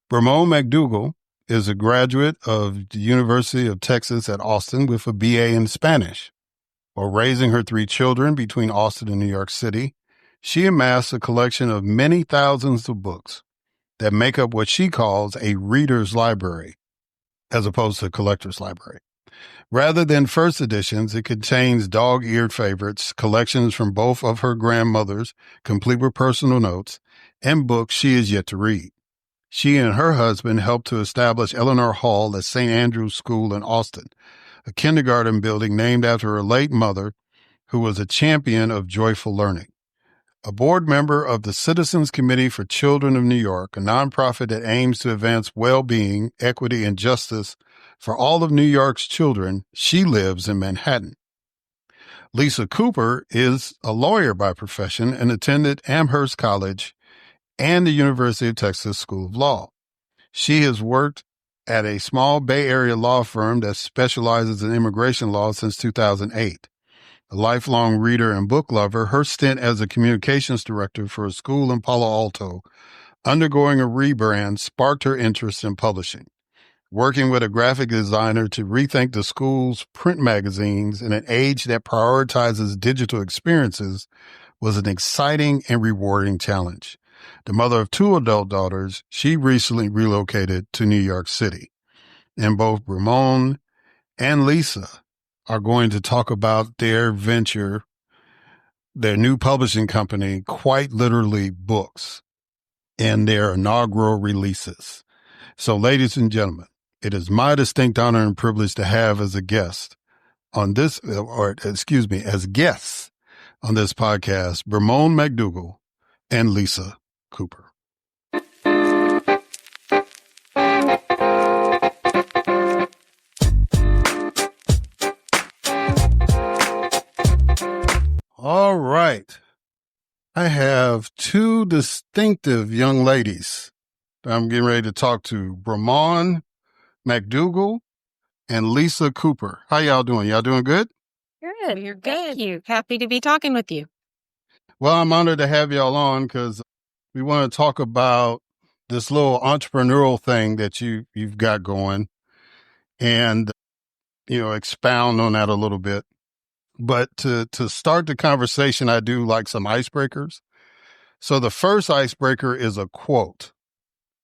Bremond MacDougall is a graduate of the University of Texas at Austin with a BA in Spanish. While raising her 3 children between Austin and New York City, she amassed a collection of many thousands of books that make up what she calls a reader's library, as opposed to a collector's library. Rather than first editions, it contains dog-eared favorites, collections from both of her grandmothers, complete with personal notes, and books she is yet to read. She and her husband helped to establish Eleanor Hall at St. Andrew's School in Austin, a kindergarten building named after her late mother, who was a champion of joyful learning. A board member of the Citizens Committee for Children of New York, a nonprofit that aims to advance well-being, equity, and justice for all of New York's children, she lives in Manhattan. Lisa Cooper is a lawyer by profession and attended Amherst College and the University of Texas School of Law. She has worked at a small Bay Area law firm that specializes in immigration law since 2008. A lifelong reader and book lover, her stint as a communications director for a school in Palo Alto, undergoing a rebrand, sparked her interest in publishing. Working with a graphic designer to rethink the school's print magazines in an age that prioritizes digital experiences was an exciting and rewarding challenge. The mother of 2 adult daughters, she recently relocated to New York City. And both Bremond and Lisa are going to talk about their venture, their new publishing company, quite literally Books, and their inaugural releases. So, ladies and gentlemen, it is my distinct honor and privilege to have as a guest on this, as guests on this podcast, Bremond MacDougall and Lisa Cooper. All right. I have 2 distinctive young ladies that I'm getting ready to talk to, Bremond MacDougall and Lisa Cooper. How y'all doing? Y'all doing good? Good. You're good. Thank you. Happy to be talking with you. Well, I'm honored to have y'all on because we want to talk about this little entrepreneurial thing that you've got going and, expound on that a little bit. But to start the conversation, I do like some icebreakers. So the first icebreaker is a quote.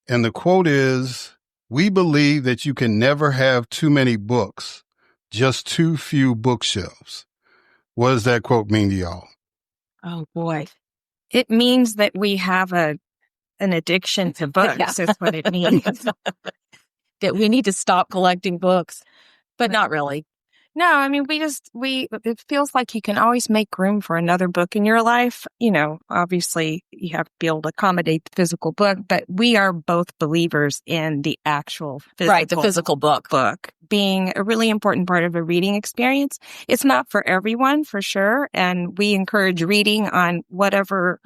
And the quote is, "We believe that you can never have too many books, just too few bookshelves." What does that quote mean to y'all? Oh, boy. It means that we have an addiction to books is what it means. That we need to stop collecting books, but not really. No, I mean, it feels like you can always make room for another book in your life. Obviously you have to be able to accommodate the physical book, but we are both believers in the actual physical book being a really important part of a reading experience. It's not for everyone, for sure. And we encourage reading on whatever,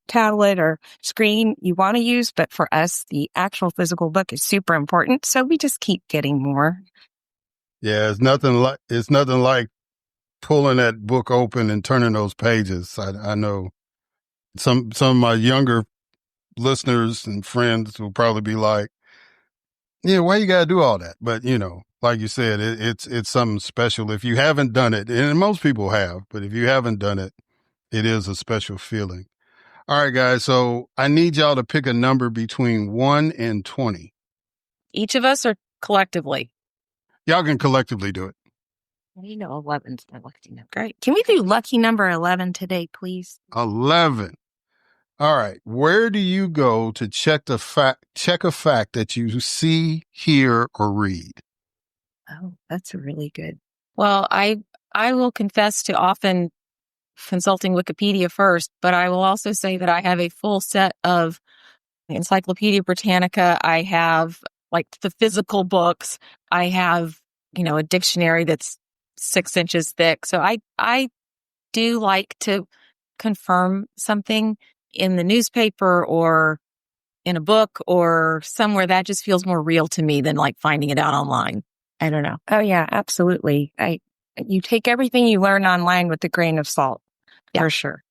tablet or screen you want to use. But for us, the actual physical book is super important. So we just keep getting more. Yeah, it's nothing like pulling that book open and turning those pages. I know some of my younger listeners and friends will probably be like, "Yeah, why you gotta do all that?" But like you said, it's something special. If you haven't done it, and most people have, but if you haven't done it, it is a special feeling. All right, guys. So I need y'all to pick a number between 1 and 20. Each of us or collectively? Y'all can collectively do it. 11's my lucky number. Great. Can we do lucky number 11 today, please? 11. All right. Where do you go to check a fact that you see, hear, or read? Oh, that's a really good. Well, I will confess to often consulting Wikipedia first, but I will also say that I have a full set of Encyclopedia Britannica. I have the physical books. I have, a dictionary that's 6 inches thick. So I do like to confirm something in the newspaper or in a book or somewhere that just feels more real to me than finding it out online. I don't know. Oh yeah, absolutely. You take everything you learn online with a grain of salt, for sure.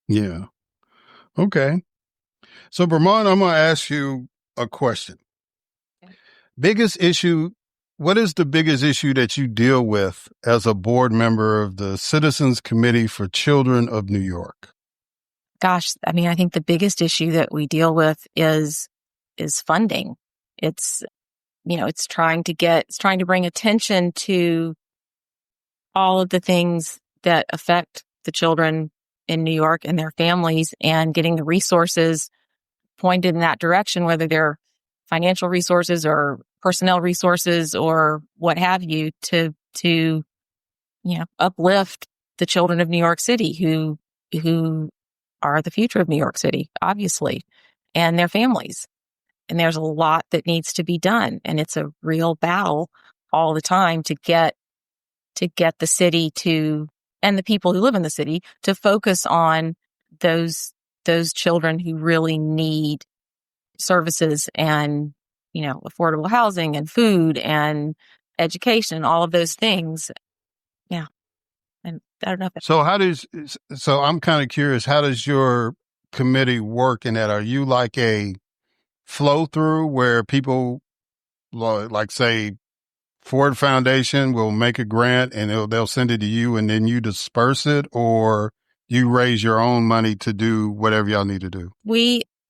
Yeah. Okay. So Bremond, I'm going to ask you a question. Biggest issue, what is the biggest issue that you deal with as a board member of the Citizens Committee for Children of New York? Gosh, I mean, I think the biggest issue that we deal with is funding. It's trying to bring attention to all of the things that affect the children in New York and their families, and getting the resources pointed in that direction, whether they're financial resources or personnel resources or what have you, to uplift the children of New York City who are the future of New York City, obviously, and their families. And there's a lot that needs to be done. And it's a real battle all the time to get the city and the people who live in the city to focus on those children who really need services and, affordable housing and food and education, all of those things. Yeah. And I don't know if So I'm kind of curious, how does your committee work in that? Are you like a flow through where people like say Ford Foundation will make a grant and they'll send it to you and then you disperse it, or you raise your own money to do whatever y'all need to do?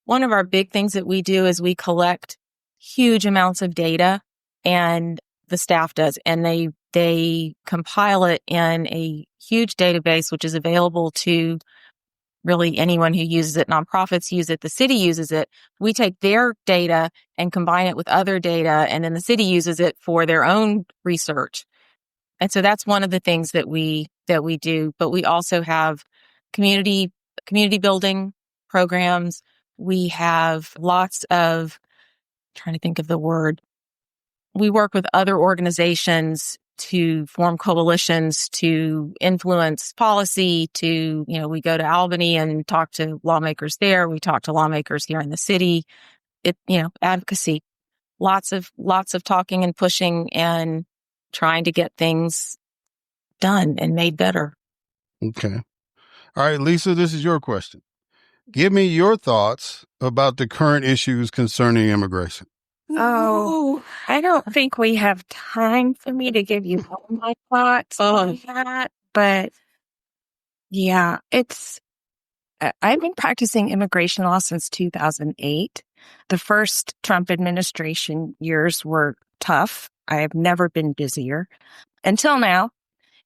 One of our big things that we do is we collect huge amounts of data, and the staff does, and they compile it in a huge database, which is available to really anyone who uses it. Nonprofits use it. The city uses it. We take their data and combine it with other data, and then the city uses it for their own research. And so that's one of the things that we do. But we also have community building programs. We have lots of, trying to think of the word. We work with other organizations to form coalitions to influence policy, we go to Albany and talk to lawmakers there. We talk to lawmakers here in the city. Advocacy, lots of talking and pushing and trying to get things done and made better. Okay. All right, Lisa, this is your question. Give me your thoughts about the current issues concerning immigration. Oh, I don't think we have time for me to give you all my thoughts on that. But yeah, I've been practicing immigration law since 2008. The first Trump administration years were tough. I have never been busier until now.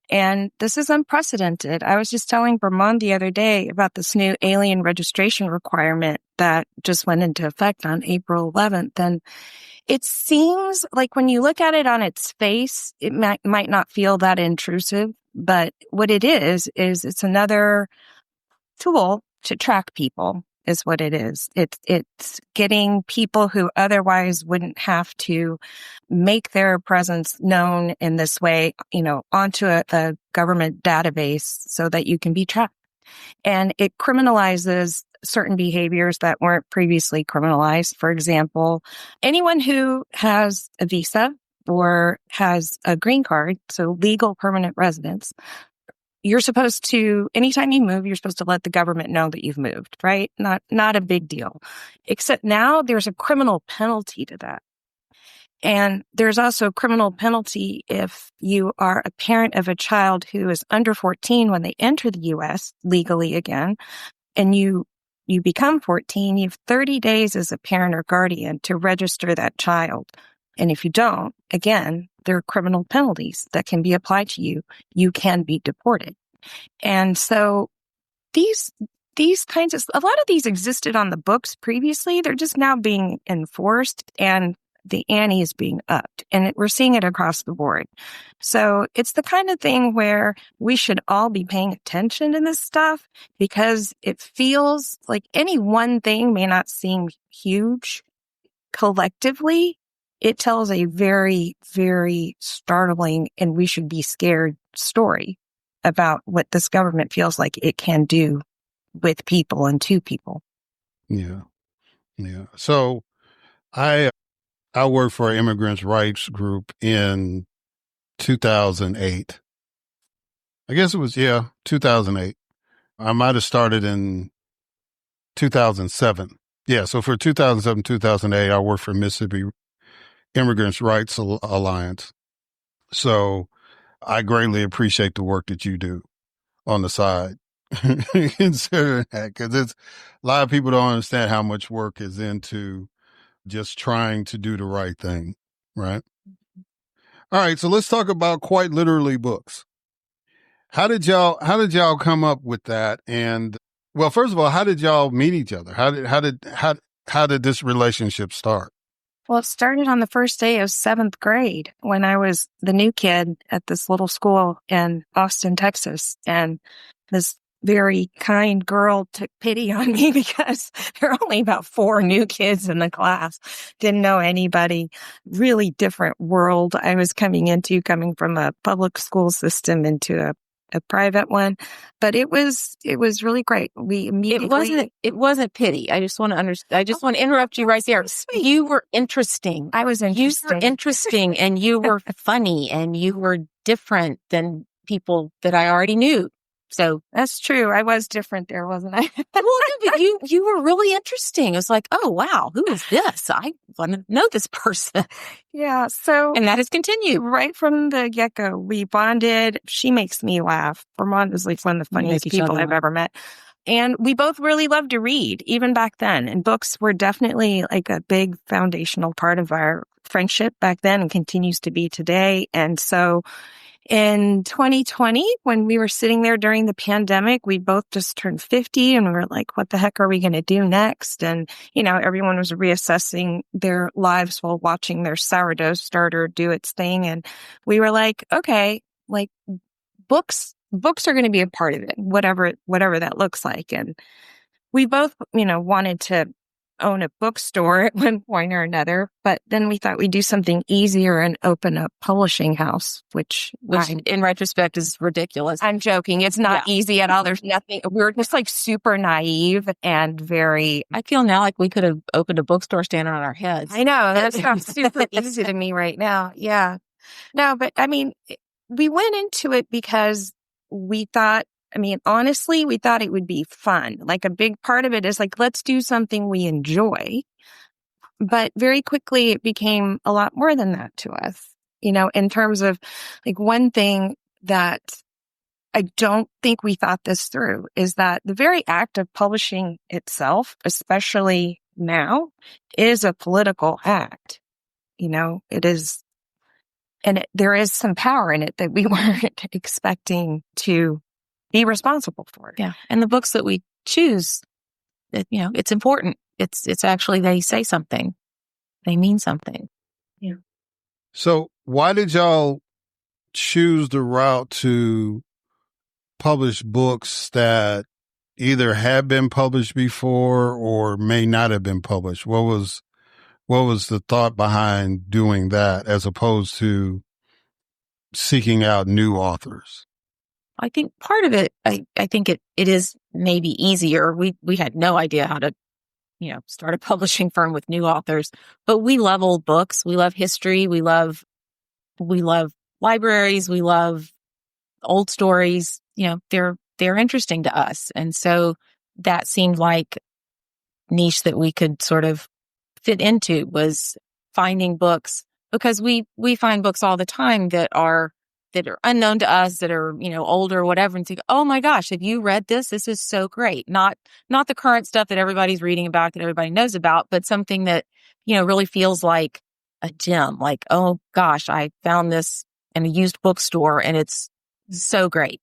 And this is unprecedented. I was just telling Bremond the other day about this new alien registration requirement that just went into effect on April 11th. And it seems like when you look at it on its face, it might not feel that intrusive. But what it is it's another tool to track people is what it is. It's getting people who otherwise wouldn't have to make their presence known in this way, onto a government database so that you can be tracked. And it criminalizes certain behaviors that weren't previously criminalized. For example, anyone who has a visa or has a green card, so legal permanent residence, you're supposed to, anytime you move, you're supposed to let the government know that you've moved, right? Not a big deal. Except now there's a criminal penalty to that. And there's also a criminal penalty if you are a parent of a child who is under 14 when they enter the U.S. legally again, and you become 14, you have 30 days as a parent or guardian to register that child. And if you don't, again, there are criminal penalties that can be applied to you. You can be deported. And so these kinds of, a lot of these existed on the books previously. They're just now being enforced, and the ante is being upped, and we're seeing it across the board. So it's the kind of thing where we should all be paying attention to this stuff, because it feels like any one thing may not seem huge. Collectively, it tells a very, very startling, and we should be scared story about what this government feels like it can do with people and to people. Yeah. Yeah. So I worked for an immigrants' rights group in 2008. I guess it was, 2008. I might have started in 2007. Yeah. So for 2007, 2008, I worked for Mississippi Immigrants' Rights Alliance. So I greatly appreciate the work that you do on the side. Considering that, because it's a lot of people don't understand how much work is into just trying to do the right thing, right? All right, so let's talk about quite literally books. How did y'all come up with that? And well, first of all, how did y'all meet each other? How did this relationship start? Well, it started on the first day of 7th grade when I was the new kid at this little school in Austin, Texas. And this very kind girl took pity on me because there were only about 4 new kids in the class. Didn't know anybody. Really different world I was coming from a public school system into a private one. But it was really great. We immediately... It wasn't pity. I just want to interrupt you right there. Sweet. You were interesting. I was interesting. You were interesting and you were funny and you were different than people that I already knew. So that's true. I was different there, wasn't I? Well, no, but you were really interesting. It was like, oh, wow, who is this? I want to know this person. Yeah. So, and that has continued. Right from the get-go, we bonded. She makes me laugh. Bremond is like one of the funniest people I've ever met. And we both really loved to read, even back then. And books were definitely like a big foundational part of our friendship back then and continues to be today. And so in 2020, when we were sitting there during the pandemic, we both just turned 50 and we were like, what the heck are we going to do next? And, everyone was reassessing their lives while watching their sourdough starter do its thing. And we were like, okay, like books are going to be a part of it, whatever that looks like. And we both, wanted to own a bookstore at one point or another, but then we thought we'd do something easier and open a publishing house, which in retrospect is ridiculous. I'm joking. It's not easy at all. There's nothing. We were just like super naive and very... I feel now like we could have opened a bookstore standing on our heads. I know. That sounds super easy to me right now. Yeah. No, but I mean, we went into it because we thought, honestly, we thought it would be fun. Like a big part of it is like, let's do something we enjoy. But very quickly, it became a lot more than that to us, in terms of like one thing that I don't think we thought this through is that the very act of publishing itself, especially now, is a political act. It is, and there is some power in it that we weren't expecting to be responsible for it. Yeah. And the books that we choose, it's important. It's actually, they say something. They mean something. Yeah. So why did y'all choose the route to publish books that either had been published before or may not have been published? What was the thought behind doing that as opposed to seeking out new authors? I think part of it, I think it is maybe easier. We had no idea how to, start a publishing firm with new authors, but we love old books. We love history. We love libraries. We love old stories. They're interesting to us. And so that seemed like niche that we could sort of fit into, was finding books, because we find books all the time that are unknown to us, that are, older or whatever, and think, oh my gosh, have you read this? This is so great. Not the current stuff that everybody's reading about, that everybody knows about, but something that, really feels like a gem. Like, oh gosh, I found this in a used bookstore and it's so great.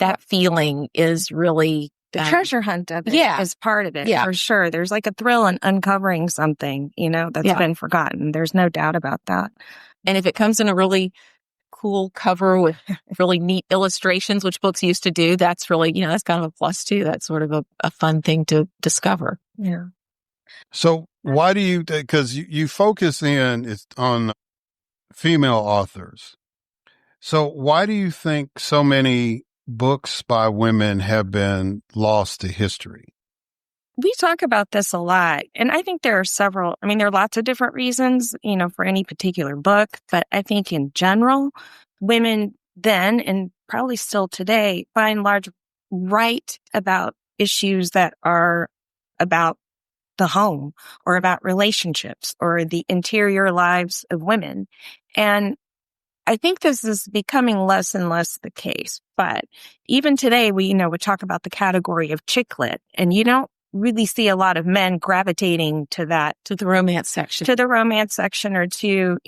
That feeling is really the treasure hunt of it is part of it, for sure. There's like a thrill in uncovering something, that's been forgotten. There's no doubt about that. And if it comes in a really cool cover with really neat illustrations, which books used to do, that's really, that's kind of a plus too. That's sort of a fun thing to discover. Yeah. So why do you, because you focus on female authors. So why do you think so many books by women have been lost to history? We talk about this a lot, and I think there are several. There are lots of different reasons, for any particular book, but I think in general, women then, and probably still today, by and large, write about issues that are about the home or about relationships or the interior lives of women. And I think this is becoming less and less the case. But even today, we talk about the category of chick lit, and you don't really see a lot of men gravitating to that, to the romance section or to,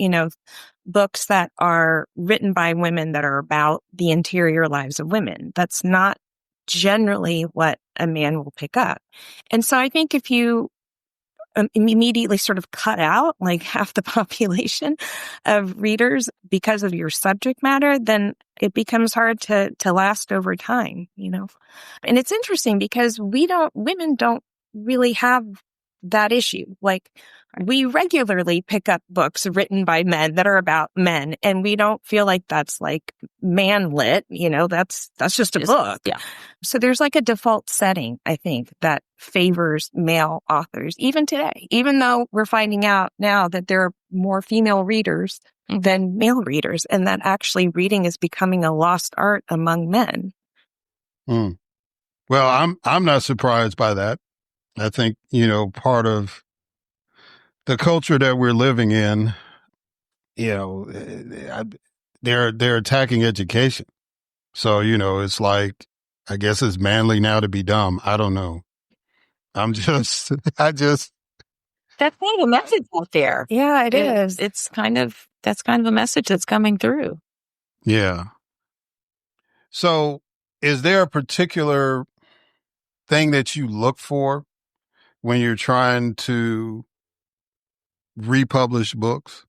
books that are written by women that are about the interior lives of women. That's not generally what a man will pick up. And so I think if you immediately sort of cut out like half the population of readers because of your subject matter, then it becomes hard to last over time, And it's interesting because women don't really have that issue. Like, we regularly pick up books written by men that are about men, and we don't feel like that's like man lit, that's just a book. Yeah. So there's like a default setting, I think, that favors male authors, even today, even though we're finding out now that there are more female readers than male readers, and that actually reading is becoming a lost art among men. Mm. Well, I'm not surprised by that. I think, part of the culture that we're living in, they're attacking education. So, it's like, I guess it's manly now to be dumb. I don't know. That's kind of a message out there. Yeah, it is. That's kind of a message that's coming through. Yeah. So is there a particular thing that you look for when you're trying to republish books?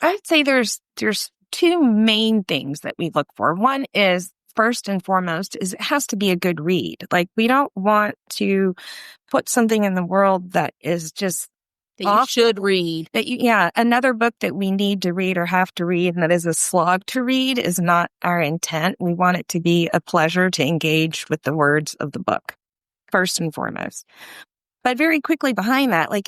I'd say there's two main things that we look for. One is, first and foremost, is it has to be a good read. Like, we don't want to put something in the world that is just that you should read. Another book that we need to read or have to read and that is a slog to read is not our intent. We want it to be a pleasure to engage with the words of the book, first and foremost. But very quickly behind that, like,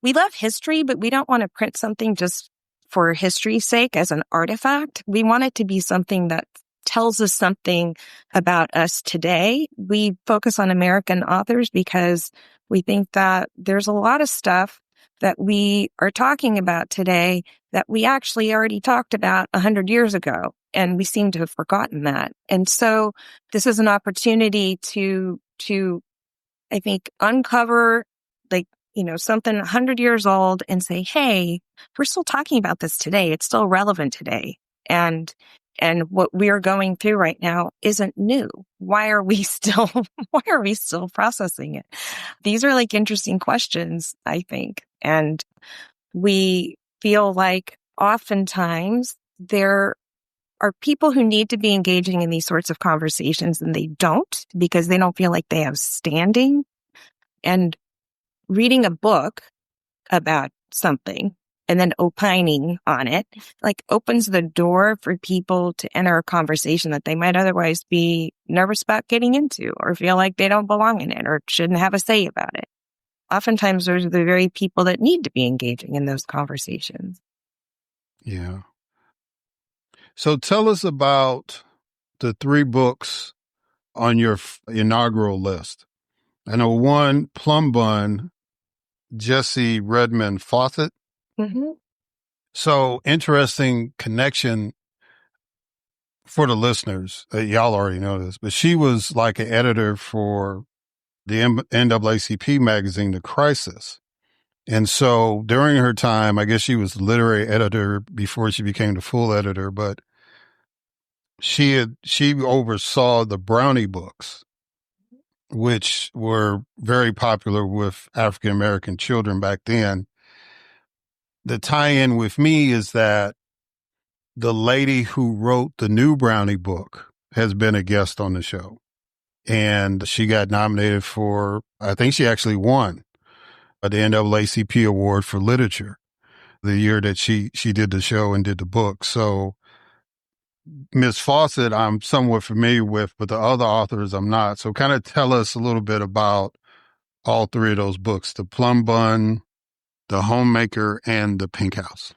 we love history, but we don't want to print something just for history's sake as an artifact. We want it to be something that tells us something about us today. We focus on American authors because we think that there's a lot of stuff that we are talking about today that we actually already talked about 100 years ago, and we seem to have forgotten that. And so this is an opportunity to I think, uncover something 100 years old and say, hey, we're still talking about this today. It's still relevant today. And what we're going through right now isn't new. Why are we still processing it? These are like interesting questions, I think. And we feel like oftentimes there are people who need to be engaging in these sorts of conversations and they don't, because they don't feel like they have standing. And reading a book about something and then opining on it, like, opens the door for people to enter a conversation that they might otherwise be nervous about getting into or feel like they don't belong in it or shouldn't have a say about it. Oftentimes, those are the very people that need to be engaging in those conversations. Yeah. So tell us about the 3 books on your inaugural list. I know one, Plum Bun, Jesse Redmond Fawcett. Mm-hmm. So interesting connection for the listeners. Y'all already know this, but she was like an editor for the NAACP magazine, The Crisis. And so during her time, I guess she was the literary editor before she became the full editor, but she oversaw the Brownie books, which were very popular with African-American children back then. The tie-in with me is that the lady who wrote the new Brownie book has been a guest on the show. And she got nominated for, I think she actually won the NAACP award for literature the year that she did the show and did the book. So Ms. Fawcett, I'm somewhat familiar with, but the other authors I'm not. So kind of tell us a little bit about all 3 of those books, The Plum Bun, The Homemaker, and The Pink House.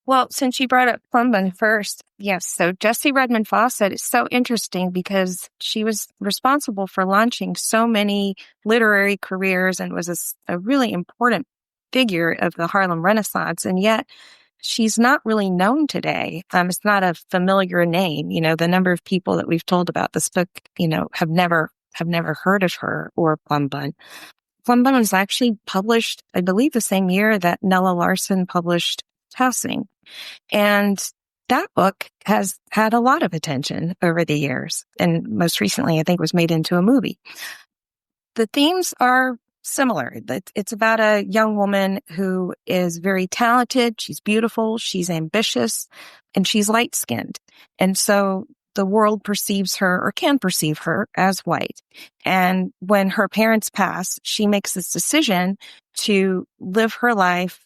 Well, since you brought up Plum first, yes. So Jessie Redmond Fawcett is so interesting because she was responsible for launching so many literary careers and was a really important figure of the Harlem Renaissance. And yet she's not really known today. It's not a familiar name. The number of people that we've told about this book, have never heard of her or Plum Bun. Plum Bun was actually published, I believe, the same year that Nella Larson published Housing. And that book has had a lot of attention over the years. And most recently, I think, was made into a movie. The themes are similar. It's about a young woman who is very talented. She's beautiful. She's ambitious, and she's light-skinned. And so the world perceives her, or can perceive her, as white. And when her parents pass, she makes this decision to live her life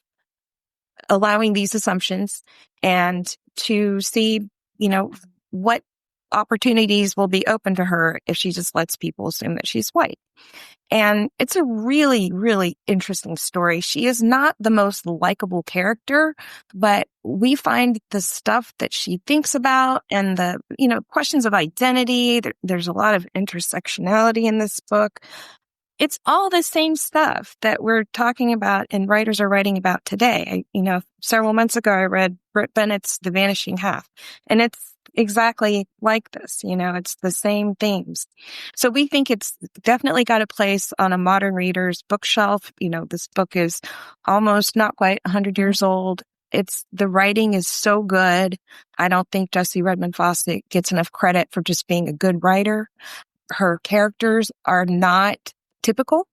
allowing these assumptions and to see, what opportunities will be open to her if she just lets people assume that she's white. And it's a really, really interesting story. She is not the most likable character, but we find the stuff that she thinks about and the, questions of identity. There's a lot of intersectionality in this book. It's all the same stuff that we're talking about and writers are writing about today. Several months ago, I read Britt Bennett's The Vanishing Half, and it's exactly like this. It's the same themes. So we think it's definitely got a place on a modern reader's bookshelf. This book is almost not quite 100 years old. The writing is so good. I don't think Jessie Redmond Fawcett gets enough credit for just being a good writer. Her characters are not typical.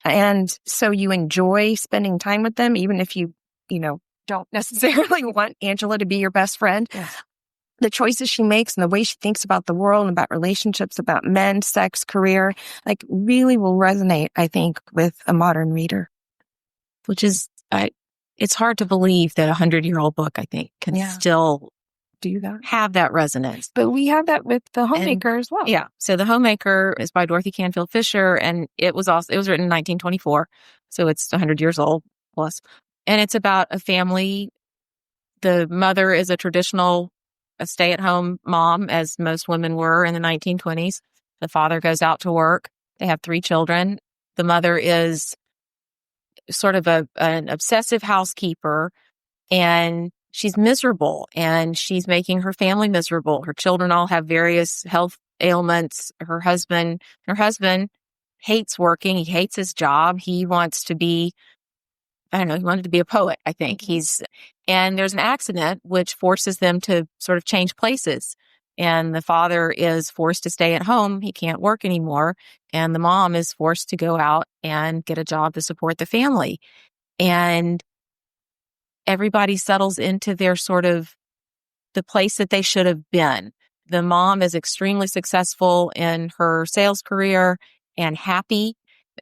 And so you enjoy spending time with them, even if you don't necessarily want Angela to be your best friend. Yeah. The choices she makes and the way she thinks about the world and about relationships, about men, sex, career, really will resonate, I think, with a modern reader. Which is, it's hard to believe that 100-year-old book, I think, can still do that, have that resonance. But we have that with The Homemaker as well. Yeah. So The Homemaker is by Dorothy Canfield Fisher, and it was written in 1924. So it's 100 years old plus. And it's about a family. The mother is a stay-at-home mom, as most women were in the 1920s. The father goes out to work. They have 3 children. The mother is sort of an obsessive housekeeper, and she's miserable, and she's making her family miserable. Her children all have various health ailments. Her husband hates working. He hates his job. He wants to be, he wanted to be a poet, I think. And there's an accident which forces them to sort of change places. And the father is forced to stay at home. He can't work anymore. And the mom is forced to go out and get a job to support the family. And everybody settles into their sort of the place that they should have been. The mom is extremely successful in her sales career and happy.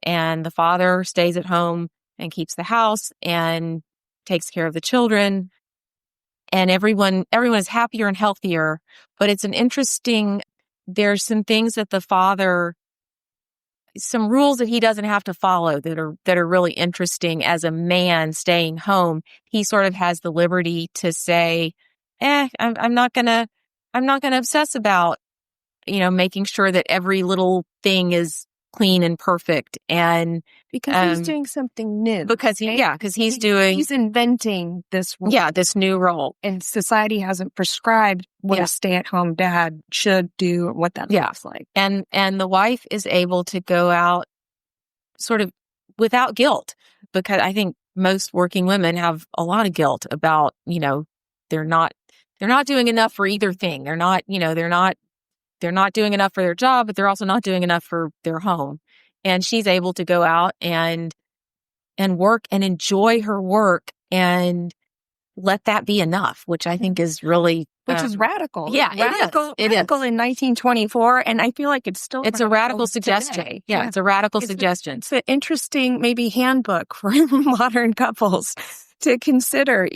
And the father stays at home and keeps the house and takes care of the children. And everyone is happier and healthier. But it's there's some things that the father, some rules that he doesn't have to follow that are really interesting as a man staying home. He sort of has the liberty to say, I'm not gonna obsess about, making sure that every little thing is clean and perfect. And because he's doing something new. Because he's inventing this role. Yeah, this new role. And society hasn't prescribed what a stay-at-home dad should do or what that looks like. And the wife is able to go out sort of without guilt, because I think most working women have a lot of guilt about, they're not doing enough for either thing. They're not doing enough for their job, but they're also not doing enough for their home. And she's able to go out and work and enjoy her work and let that be enough, which I think is really... Which is radical. Yeah, radical in 1924, and I feel like it's still... It's a radical suggestion. Today. Yeah, it's a radical suggestion. It's an interesting, maybe, handbook for modern couples to consider,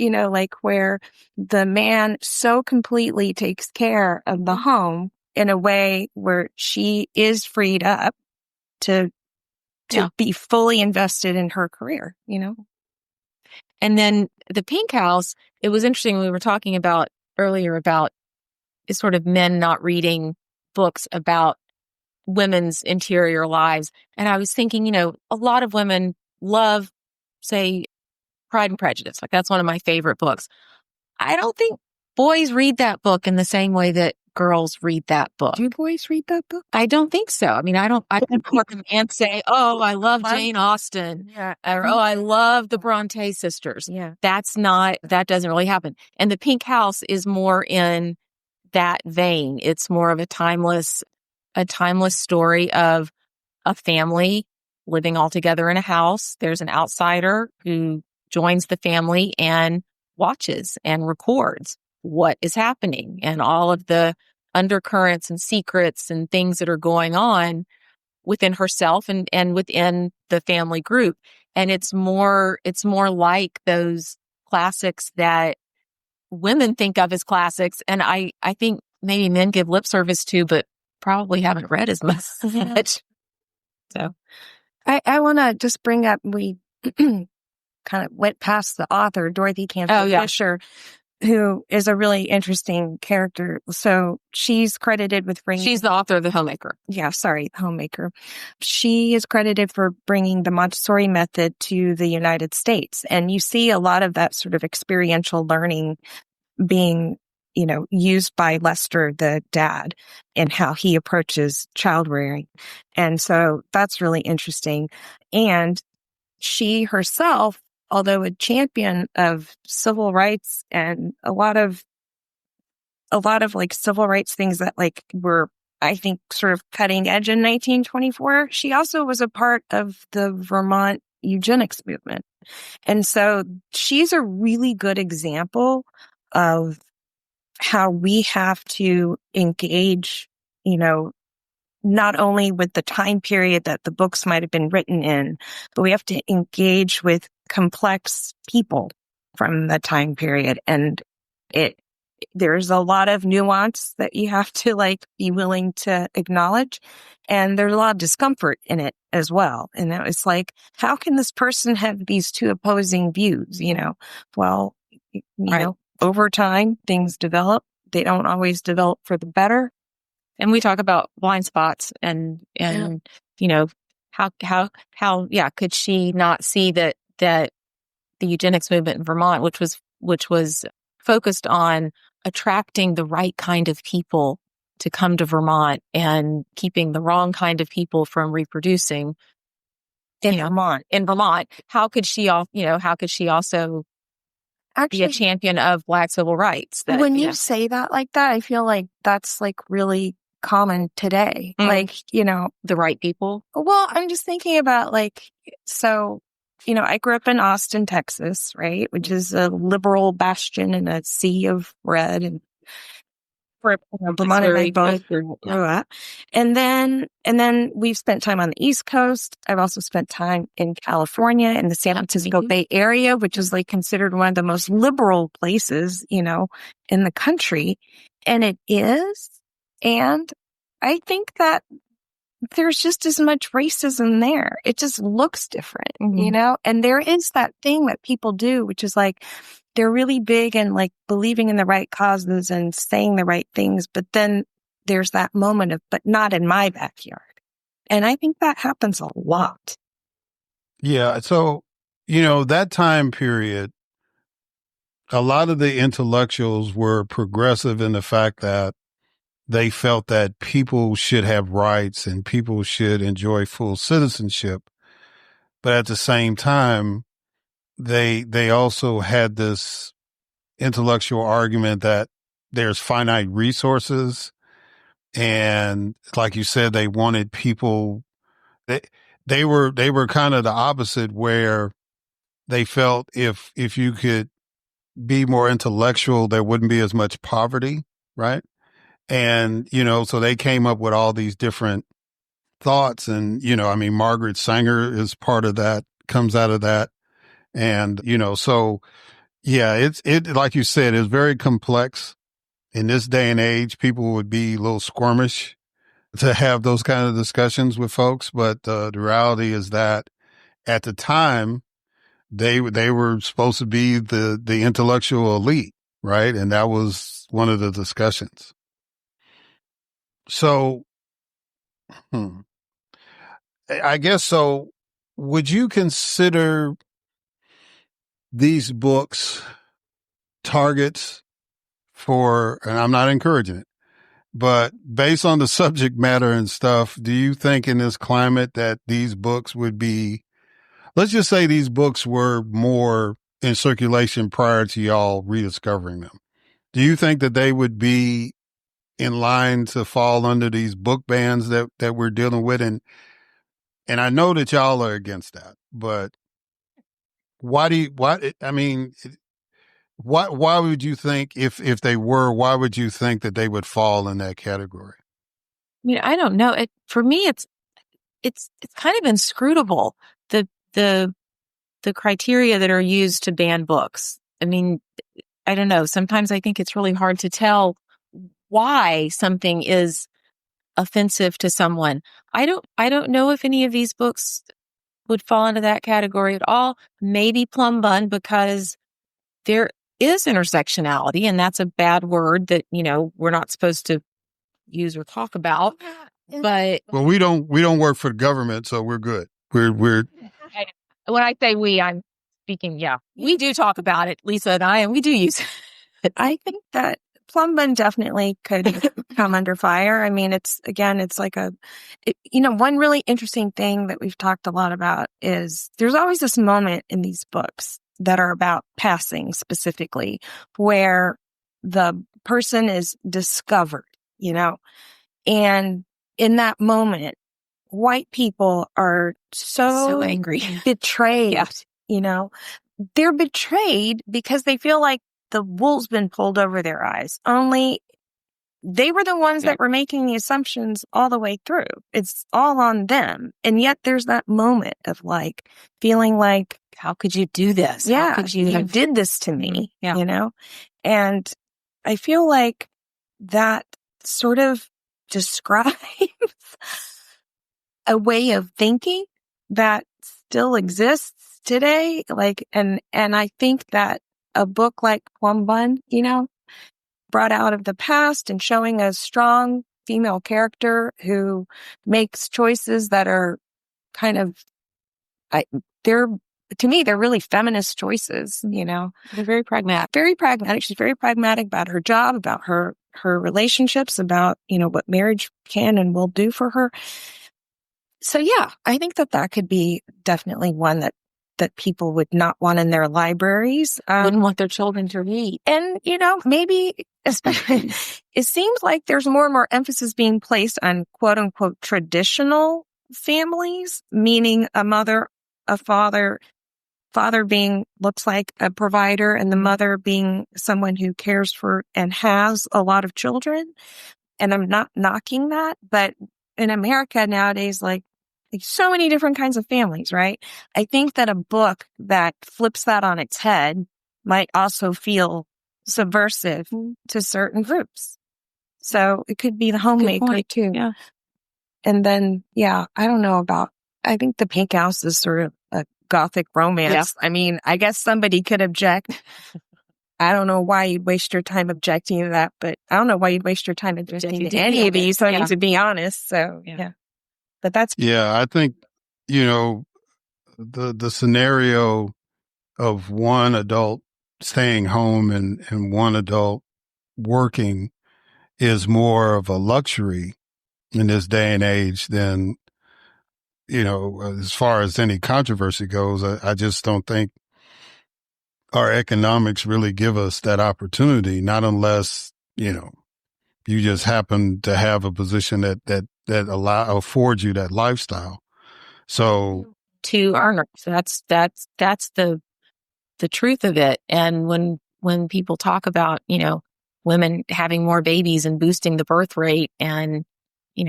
where the man so completely takes care of the home in a way where she is freed up to be fully invested in her career, And then the Pink House, it was interesting. We were talking about earlier about sort of men not reading books about women's interior lives. And I was thinking, a lot of women love, say, Pride and Prejudice. Like that's one of my favorite books. I don't think boys read that book in the same way that girls read that book. Do boys read that book? I don't think so. I mean, I don't look and say, oh, I love Jane Austen. Yeah. Or, oh, I love the Bronte sisters. Yeah. That doesn't really happen. And the Pink House is more in that vein. It's more of a timeless story of a family living all together in a house. There's an outsider who joins the family and watches and records what is happening and all of the undercurrents and secrets and things that are going on within herself and within the family group. And it's more like those classics that women think of as classics. And I think maybe men give lip service to, but probably haven't read as much. So I want to just bring up, we kind of went past the author, Dorothy Canfield Fisher, who is a really interesting character. So she's credited with bringing... She's the author of The Homemaker. Yeah, sorry, The Homemaker. She is credited for bringing the Montessori method to the United States. And you see a lot of that sort of experiential learning being, used by Lester, the dad, and how he approaches child rearing. And so that's really interesting. And she herself, although a champion of civil rights and a lot of like civil rights things that like were, I think, sort of cutting edge in 1924, she also was a part of the Vermont eugenics movement. And so she's a really good example of how we have to engage, not only with the time period that the books might have been written in, but we have to engage with complex people from the time period. And there's a lot of nuance that you have to like be willing to acknowledge. And there's a lot of discomfort in it as well. And that was like, how can this person have these two opposing views? Well, over time, things develop. They don't always develop for the better. And we talk about blind spots and how could she not see that the eugenics movement in Vermont, which was focused on attracting the right kind of people to come to Vermont and keeping the wrong kind of people from reproducing in Vermont. How could she also actually be a champion of Black civil rights? When you say that like that, I feel like that's like really common today. Mm-hmm. Like, the right people. Well, I'm just thinking about I grew up in Austin, Texas, right? Which is a liberal bastion in a sea of red, and Vermont and I both grew up. And then we've spent time on the East Coast. I've also spent time in California in the San Francisco Bay Area, which is like considered one of the most liberal places, in the country. And it is. And I think that there's just as much racism there. It just looks different, and there is that thing that people do, which is like, they're really big and like believing in the right causes and saying the right things. But then there's that moment of, but not in my backyard. And I think that happens a lot. Yeah. So, that time period, a lot of the intellectuals were progressive in the fact that they felt that people should have rights and people should enjoy full citizenship. But at the same time, they also had this intellectual argument that there's finite resources. And like you said, they wanted people, they were kind of the opposite, where they felt if you could be more intellectual, there wouldn't be as much poverty, right? And, so they came up with all these different thoughts. And, Margaret Sanger is part of that, comes out of that. And, so yeah, it like you said, it's very complex. In this day and age, people would be a little squirmish to have those kind of discussions with folks. But the reality is that at the time, they were supposed to be the intellectual elite, right? And that was one of the discussions. So, I guess so. Would you consider these books targets for, and I'm not encouraging it, but based on the subject matter and stuff, do you think in this climate that these books would be, let's just say these books were more in circulation prior to y'all rediscovering them? Do you think that they would be in line to fall under these book bans that we're dealing with? And I know that y'all are against that, but why would you think if they were, why would you think that they would fall in that category? I mean, I don't know. For me, it's kind of inscrutable, the criteria that are used to ban books. I mean, I don't know. Sometimes I think it's really hard to tell why something is offensive to someone. I don't know if any of these books would fall into that category at all. Maybe Plum Bun, because there is intersectionality, and that's a bad word that, we're not supposed to use or talk about. But well, we don't work for the government, so we're good. We're when I say we, I'm speaking, we do talk about it, Lisa and I, and we do use it. I think that Plum Bun definitely could come under fire. I mean, it's like one really interesting thing that we've talked a lot about is there's always this moment in these books that are about passing specifically where the person is discovered, and in that moment, white people are so angry, betrayed, they're betrayed because they feel like the wool's been pulled over their eyes. Only they were the ones that were making the assumptions all the way through. It's all on them. And yet there's that moment of feeling like, how could you do this? Yeah, how could you did this to me, Yeah. And I feel like that sort of describes a way of thinking that still exists today. And I think that a book like Plum Bun, brought out of the past and showing a strong female character who makes choices that are kind of, to me, they're really feminist choices, They're very pragmatic. Very pragmatic. She's very pragmatic about her job, about her relationships, about, what marriage can and will do for her. So yeah, I think that could be definitely one that people would not want in their libraries. Wouldn't want their children to read. And, maybe especially, it seems like there's more and more emphasis being placed on quote unquote traditional families, meaning a mother, a father being looks like a provider and the mother being someone who cares for and has a lot of children. And I'm not knocking that, but in America nowadays, so many different kinds of families, right? I think that a book that flips that on its head might also feel subversive to certain groups. So it could be the homemaker too. Yeah. And then, I don't know I think The Pink House is sort of a gothic romance. Yeah. I mean, I guess somebody could object. I don't know why you'd waste your time objecting to that, but I don't know why you'd waste your time objecting to any of these, to be honest. So, But that's... Yeah, I think, the scenario of one adult staying home and one adult working is more of a luxury in this day and age than, as far as any controversy goes. I just don't think our economics really give us that opportunity, not unless, you just happen to have a position that affords you that lifestyle. So to earners, that's the truth of it. And when people talk about, women having more babies and boosting the birth rate and,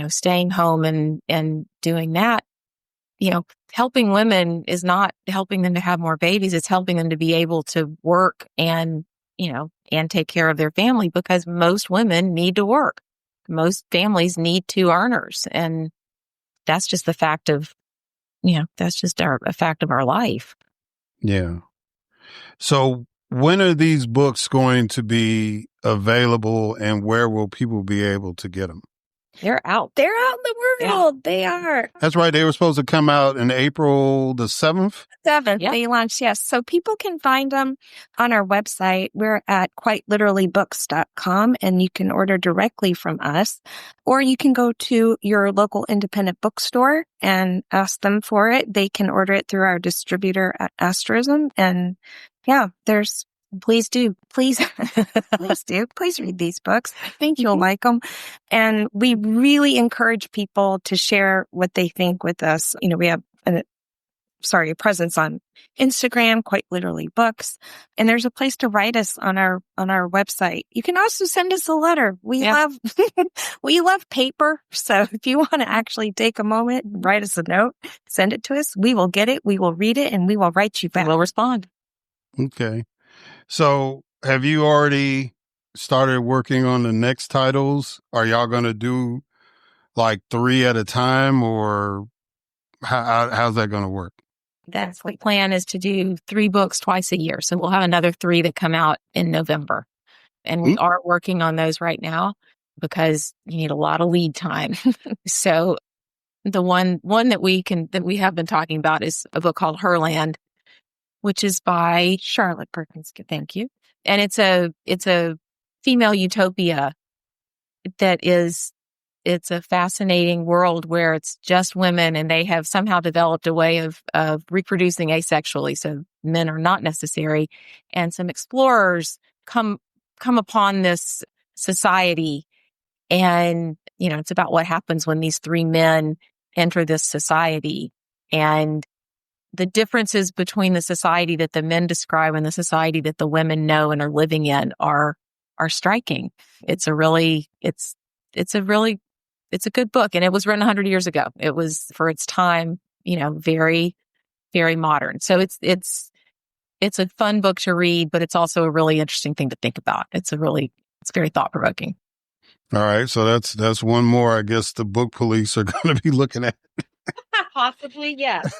staying home and doing that, helping women is not helping them to have more babies. It's helping them to be able to work and take care of their family, because most women need to work. Most families need 2 earners. And that's just the fact of, that's just a fact of our life. Yeah. So when are these books going to be available, and where will people be able to get them? They're out. They're out in the world. Yeah. They are. That's right. They were supposed to come out in April the 7th. 7th, Yep. they launched, yes. So people can find them on our website. We're at quiteliterallybooks.com, and you can order directly from us, or you can go to your local independent bookstore and ask them for it. They can order it through our distributor at Asterism. And yeah, please do. Please do. Please read these books. I think you'll like them. And we really encourage people to share what they think with us. You know, we have a presence on Instagram, Quite Literally Books. And there's a place to write us on our website. You can also send us a letter. We love paper. So if you want to actually take a moment and write us a note, send it to us. We will get it. We will read it, and we will write you back. We'll respond. Okay. So have you already started working on the next titles? Are y'all going to do like 3 at a time, or how's that going to work? That's the plan, is to do 3 books twice a year. So we'll have another 3 that come out in November. And we are working on those right now because you need a lot of lead time. So the one that we have been talking about is a book called Herland, which is by Charlotte Perkins. Thank you. And it's a female utopia it's a fascinating world where it's just women, and they have somehow developed a way of reproducing asexually. So men are not necessary. And some explorers come upon this society, and, you know, it's about what happens when these 3 men enter this society, and the differences between the society that the men describe and the society that the women know and are living in are striking. It's a good book, and it was written 100 years ago. It was, for its time, you know, very, very modern. So it's a fun book to read, but it's also a really interesting thing to think about. It's very thought provoking. All right. So that's one more, I guess, the book police are going to be looking at. Possibly, yes.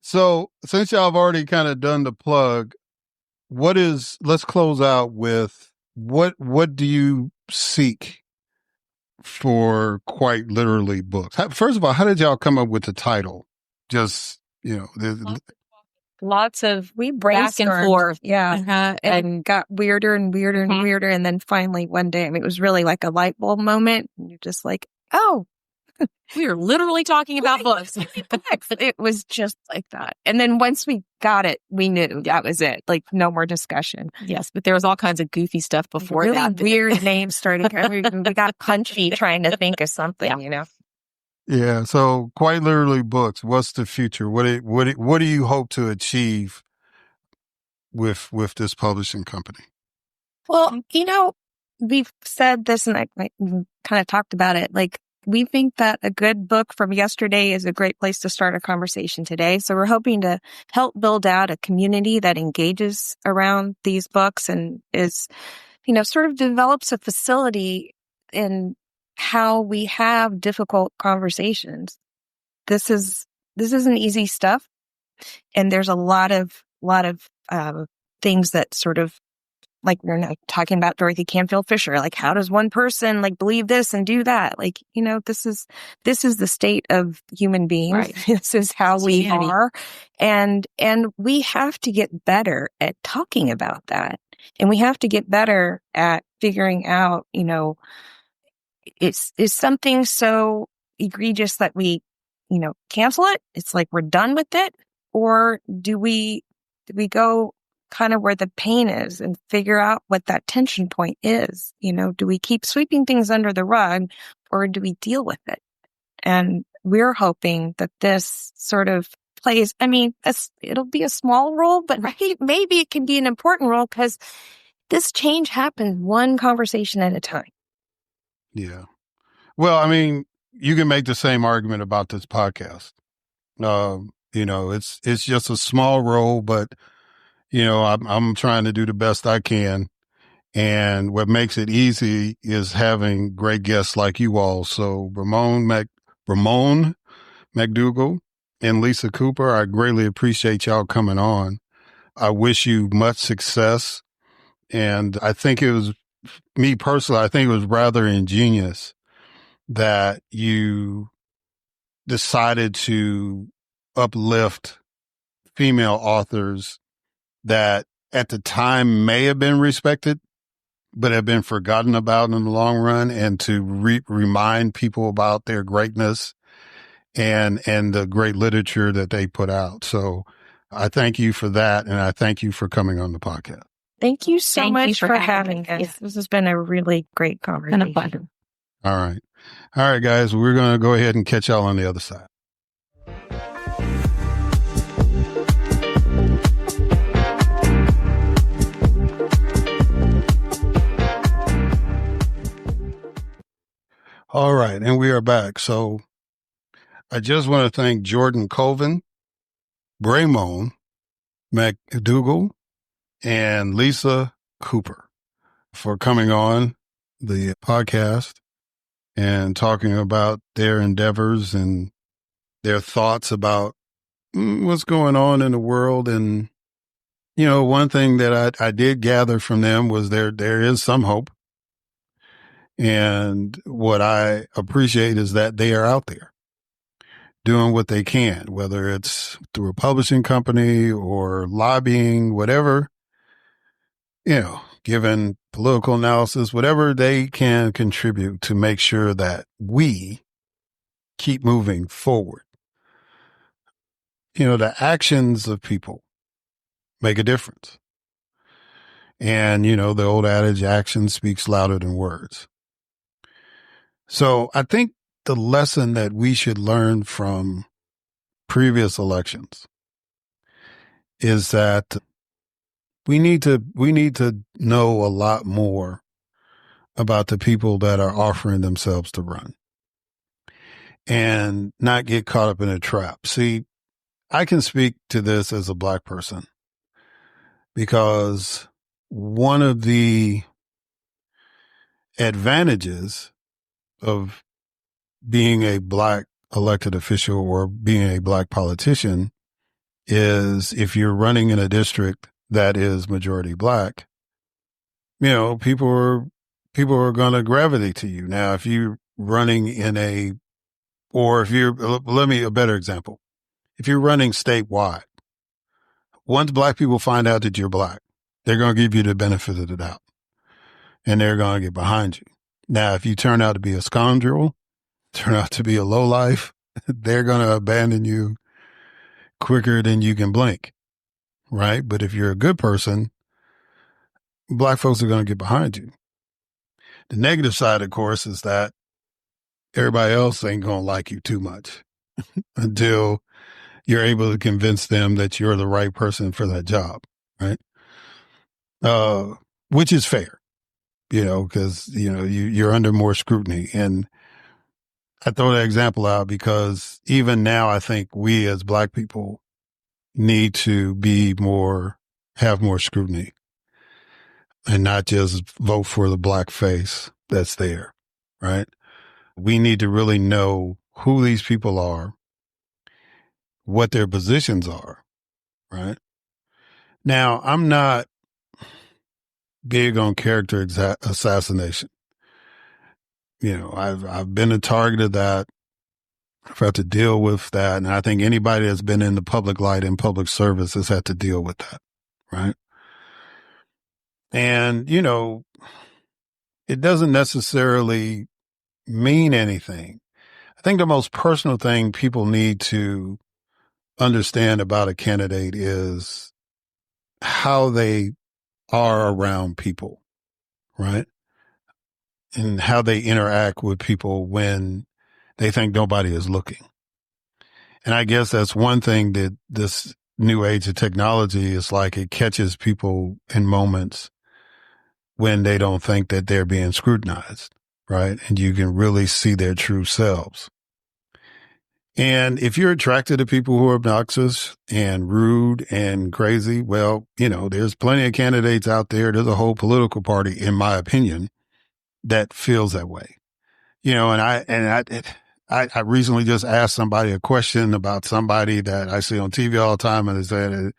So since y'all have already kind of done the plug, let's close out with what do you seek for Quite Literally Books? First of all, how did y'all come up with the title? Just, you know, lots of we back and forth. Yeah. And got weirder and weirder and weirder. And then finally one day, I mean, it was really like a light bulb moment. And you're just like, oh, we are literally talking about books. It was just like that. And then once we got it, we knew that was it. Like, no more discussion. Yes, but there was all kinds of goofy stuff before really that. Weird names started. We got punchy trying to think of something, you know. Yeah. So Quite Literally Books. What's the future? What do you hope to achieve with this publishing company? Well, you know, we've said this, and I kind of talked about it. Like, we think that a good book from yesterday is a great place to start a conversation today. So we're hoping to help build out a community that engages around these books and is, you know, sort of develops a facility in how we have difficult conversations. This isn't easy stuff. And there's a lot of things that sort of, like, we're not talking about Dorothy Canfield Fisher. Like, how does one person like believe this and do that? Like, you know, this is the state of human beings. Right. This is how we are. And we have to get better at talking about that. And we have to get better at figuring out, you know, is something so egregious that we, you know, cancel it? It's like we're done with it? Or do we go kind of where the pain is and figure out what that tension point is? You know, do we keep sweeping things under the rug, or do we deal with it? And we're hoping that this sort of plays, I mean, it'll be a small role, but maybe it can be an important role, because this change happens one conversation at a time. Yeah. Well, I mean, you can make the same argument about this podcast. You know, it's just a small role, but, you know, I'm trying to do the best I can. And what makes it easy is having great guests like you all. So Bremond MacDougall and Lisa Cooper, I greatly appreciate y'all coming on. I wish you much success. And I think it was, me personally, I think it was rather ingenious that you decided to uplift female authors that at the time may have been respected, but have been forgotten about in the long run, and to remind people about their greatness and the great literature that they put out. So I thank you for that. And I thank you for coming on the podcast. Thank you so Thank much you for having us. Yeah. This has been a really great conversation. Been a pleasure. All right. All right, guys, we're going to go ahead and catch y'all on the other side. All right. And we are back. So I just want to thank Jordan Colvin, Bremond MacDougall, and Lisa Cooper for coming on the podcast and talking about their endeavors and their thoughts about what's going on in the world. And, you know, one thing that I did gather from them was there is some hope. And what I appreciate is that they are out there doing what they can, whether it's through a publishing company or lobbying, whatever, you know, given political analysis, whatever they can contribute to make sure that we keep moving forward. You know, the actions of people make a difference. And, you know, the old adage, action speaks louder than words. So I think the lesson that we should learn from previous elections is that we need to know a lot more about the people that are offering themselves to run and not get caught up in a trap. See, I can speak to this as a Black person because one of the advantages of being a Black elected official or being a Black politician is if you're running in a district that is majority Black, you know, people are going to gravitate to you. Now, if you're running a better example, if you're running statewide, once Black people find out that you're Black, they're going to give you the benefit of the doubt and they're going to get behind you. Now, if you turn out to be a scoundrel, turn out to be a lowlife, they're going to abandon you quicker than you can blink, right? But if you're a good person, Black folks are going to get behind you. The negative side, of course, is that everybody else ain't going to like you too much until you're able to convince them that you're the right person for that job, right? Which is fair, you know, because, you know, you're under more scrutiny. And I throw that example out because even now, I think we as Black people need to have more scrutiny and not just vote for the Black face that's there, right? We need to really know who these people are, what their positions are, right? Now, I'm not big on character assassination. You know, I've been a target of that. I've had to deal with that. And I think anybody that's been in the public light and public service has had to deal with that, right? And, you know, it doesn't necessarily mean anything. I think the most personal thing people need to understand about a candidate is how they are around people, right? And how they interact with people when they think nobody is looking. And I guess that's one thing that this new age of technology is like, it catches people in moments when they don't think that they're being scrutinized, right? And you can really see their true selves. And if you're attracted to people who are obnoxious and rude and crazy, well, you know, there's plenty of candidates out there. There's a whole political party, in my opinion, that feels that way. You know, and I recently just asked somebody a question about somebody that I see on TV all the time, and they said,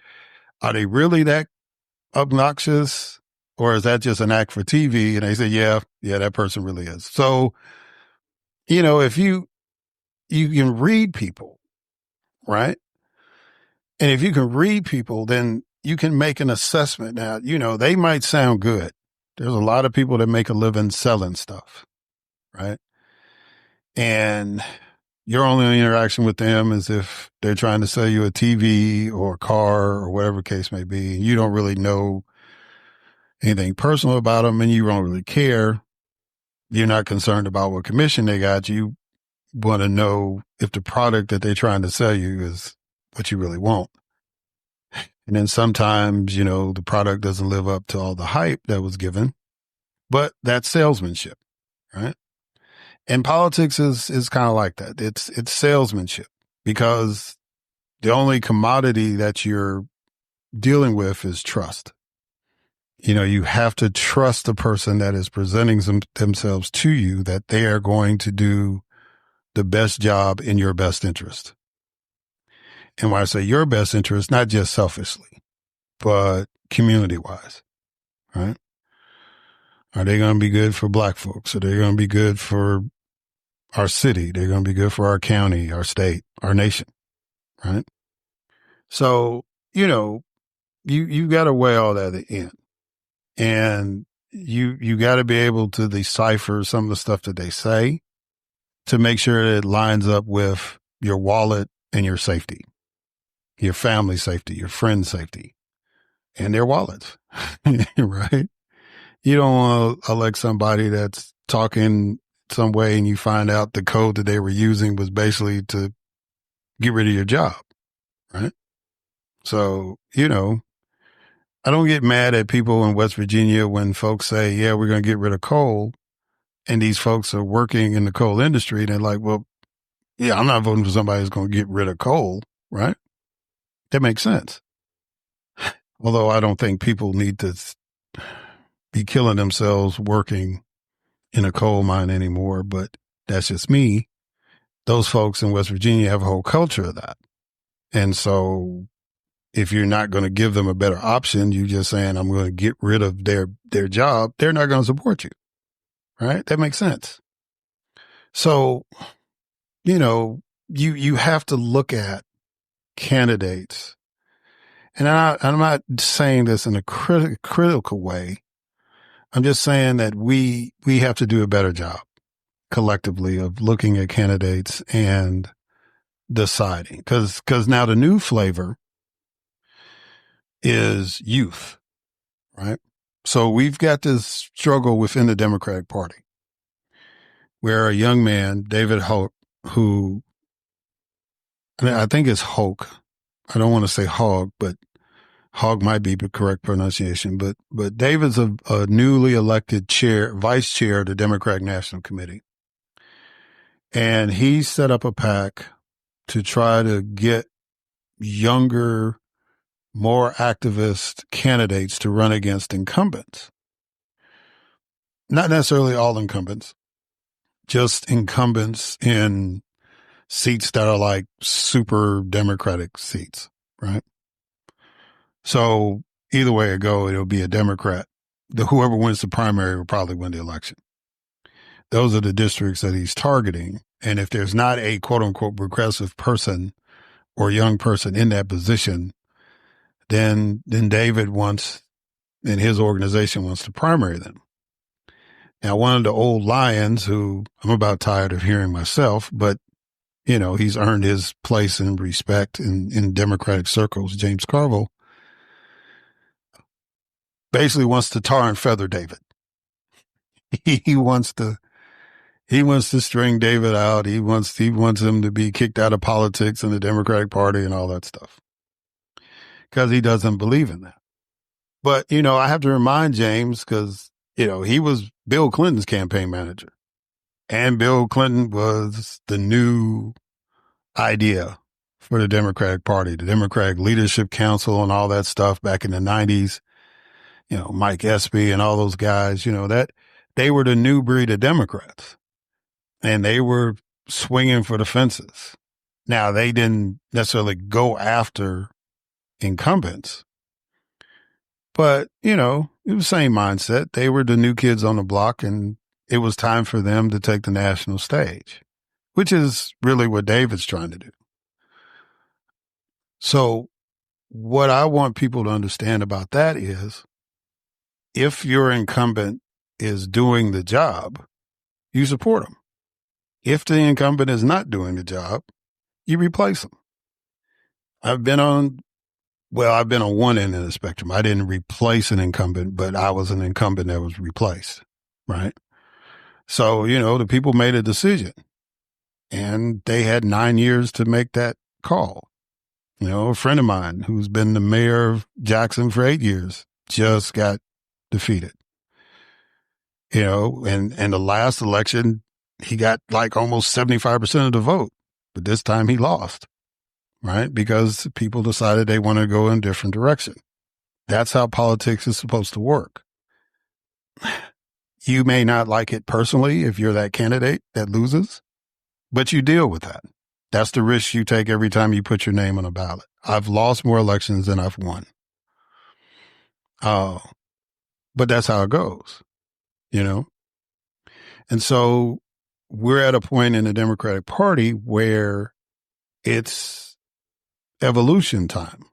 are they really that obnoxious, or is that just an act for TV? And they said, yeah, that person really is. So, if you can read people, right? And if you can read people, then you can make an assessment. Now, they might sound good. There's a lot of people that make a living selling stuff, right? And your only interaction with them is if they're trying to sell you a TV or a car or whatever the case may be. You don't really know anything personal about them, and you don't really care. You're not concerned about what commission they got. You want to know if the product that they're trying to sell you is what you really want. And then sometimes, the product doesn't live up to all the hype that was given, but that's salesmanship, right? And politics is kind of like that. It's salesmanship, because the only commodity that you're dealing with is trust. You have to trust the person that is presenting themselves to you, that they are going to do the best job in your best interest. And when I say your best interest, not just selfishly, but community-wise, right? Are they going to be good for Black folks? Are they going to be good for our city? They're going to be good for our county, our state, our nation, right? So, you got to weigh all that in. And you got to be able to decipher some of the stuff that they say to make sure that it lines up with your wallet and your safety, your family safety, your friend's safety, and their wallets, right? You don't want to elect somebody that's talking some way and you find out the code that they were using was basically to get rid of your job, right? So, I don't get mad at people in West Virginia when folks say, yeah, we're going to get rid of coal, and these folks are working in the coal industry. And they're like, well, yeah, I'm not voting for somebody who's going to get rid of coal, right? That makes sense. Although I don't think people need to be killing themselves working in a coal mine anymore, but that's just me. Those folks in West Virginia have a whole culture of that. And so if you're not going to give them a better option, you just saying, I'm going to get rid of their job, they're not going to support you, right? That makes sense. So, you have to look at candidates. And I'm not saying this in a critical way. I'm just saying that we have to do a better job collectively of looking at candidates and deciding. Because now the new flavor is youth, right? So we've got this struggle within the Democratic Party where a young man, David Hoke, who I think is Hoke. I don't want to say Hogg, but Hogg might be the correct pronunciation. But David's a newly elected vice chair of the Democratic National Committee. And he set up a PAC to try to get younger, more activist candidates to run against incumbents. Not necessarily all incumbents, just incumbents in seats that are like super Democratic seats, right? So either way it go, it'll be a Democrat. Whoever wins the primary will probably win the election. Those are the districts that he's targeting. And if there's not a quote unquote progressive person or young person in that position, then David wants, and his organization wants to primary them. Now, one of the old lions who I'm about tired of hearing myself, but he's earned his place and respect in Democratic circles, James Carville, basically wants to tar and feather David. He wants to string David out. He wants him to be kicked out of politics and the Democratic Party and all that stuff, because he doesn't believe in that. But, I have to remind James, because, he was Bill Clinton's campaign manager, and Bill Clinton was the new idea for the Democratic Party, the Democratic Leadership Council and all that stuff back in the 90s. Mike Espy and all those guys, that they were the new breed of Democrats. And they were swinging for the fences. Now, they didn't necessarily go after incumbents, but, it was the same mindset. They were the new kids on the block, and it was time for them to take the national stage, which is really what David's trying to do. So what I want people to understand about that is if your incumbent is doing the job, you support them. If the incumbent is not doing the job, you replace them. I've been on one end of the spectrum. I didn't replace an incumbent, but I was an incumbent that was replaced, right? So, the people made a decision, and they had 9 years to make that call. A friend of mine who's been the mayor of Jackson for 8 years just got defeated. And the last election, he got like almost 75% of the vote, but this time he lost, right? Because people decided they want to go in a different direction. That's how politics is supposed to work. You may not like it personally if you're that candidate that loses, but you deal with that. That's the risk you take every time you put your name on a ballot. I've lost more elections than I've won. But that's how it goes, And so we're at a point in the Democratic Party where it's evolution time.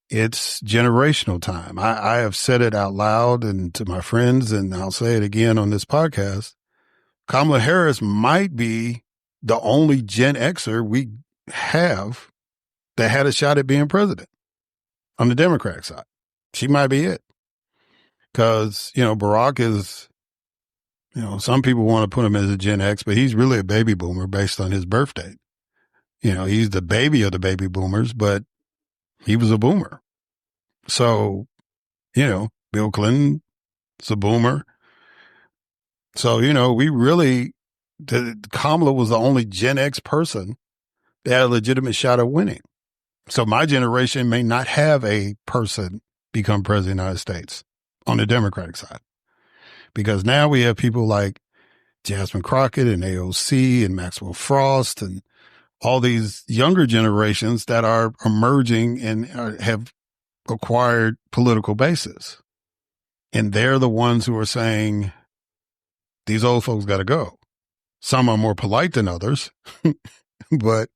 It's generational time. I have said it out loud and to my friends, and I'll say it again on this podcast. Kamala Harris might be the only Gen Xer we have that had a shot at being president on the Democratic side. She might be it. Because, Barack is, some people want to put him as a Gen X, but he's really a baby boomer based on his birth date. He's the baby of the baby boomers, but he was a boomer. So, Bill Clinton's a boomer. So, Kamala was the only Gen X person that had a legitimate shot at winning. So my generation may not have a person become president of the United States on the Democratic side, because now we have people like Jasmine Crockett and AOC and Maxwell Frost and all these younger generations that are emerging and have acquired political bases. And they're the ones who are saying, these old folks got to go. Some are more polite than others, but,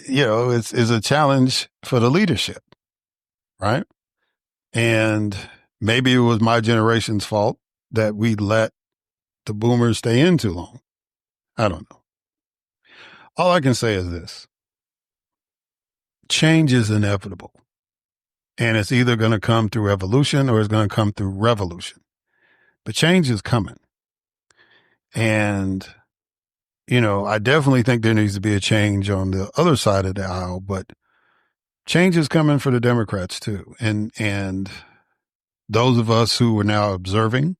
it's a challenge for the leadership, right? And maybe it was my generation's fault that we let the boomers stay in too long. I don't know. All I can say is this. Change is inevitable. And it's either going to come through evolution or it's going to come through revolution. But change is coming. And, I definitely think there needs to be a change on the other side of the aisle, but change is coming for the Democrats too. And those of us who are now observing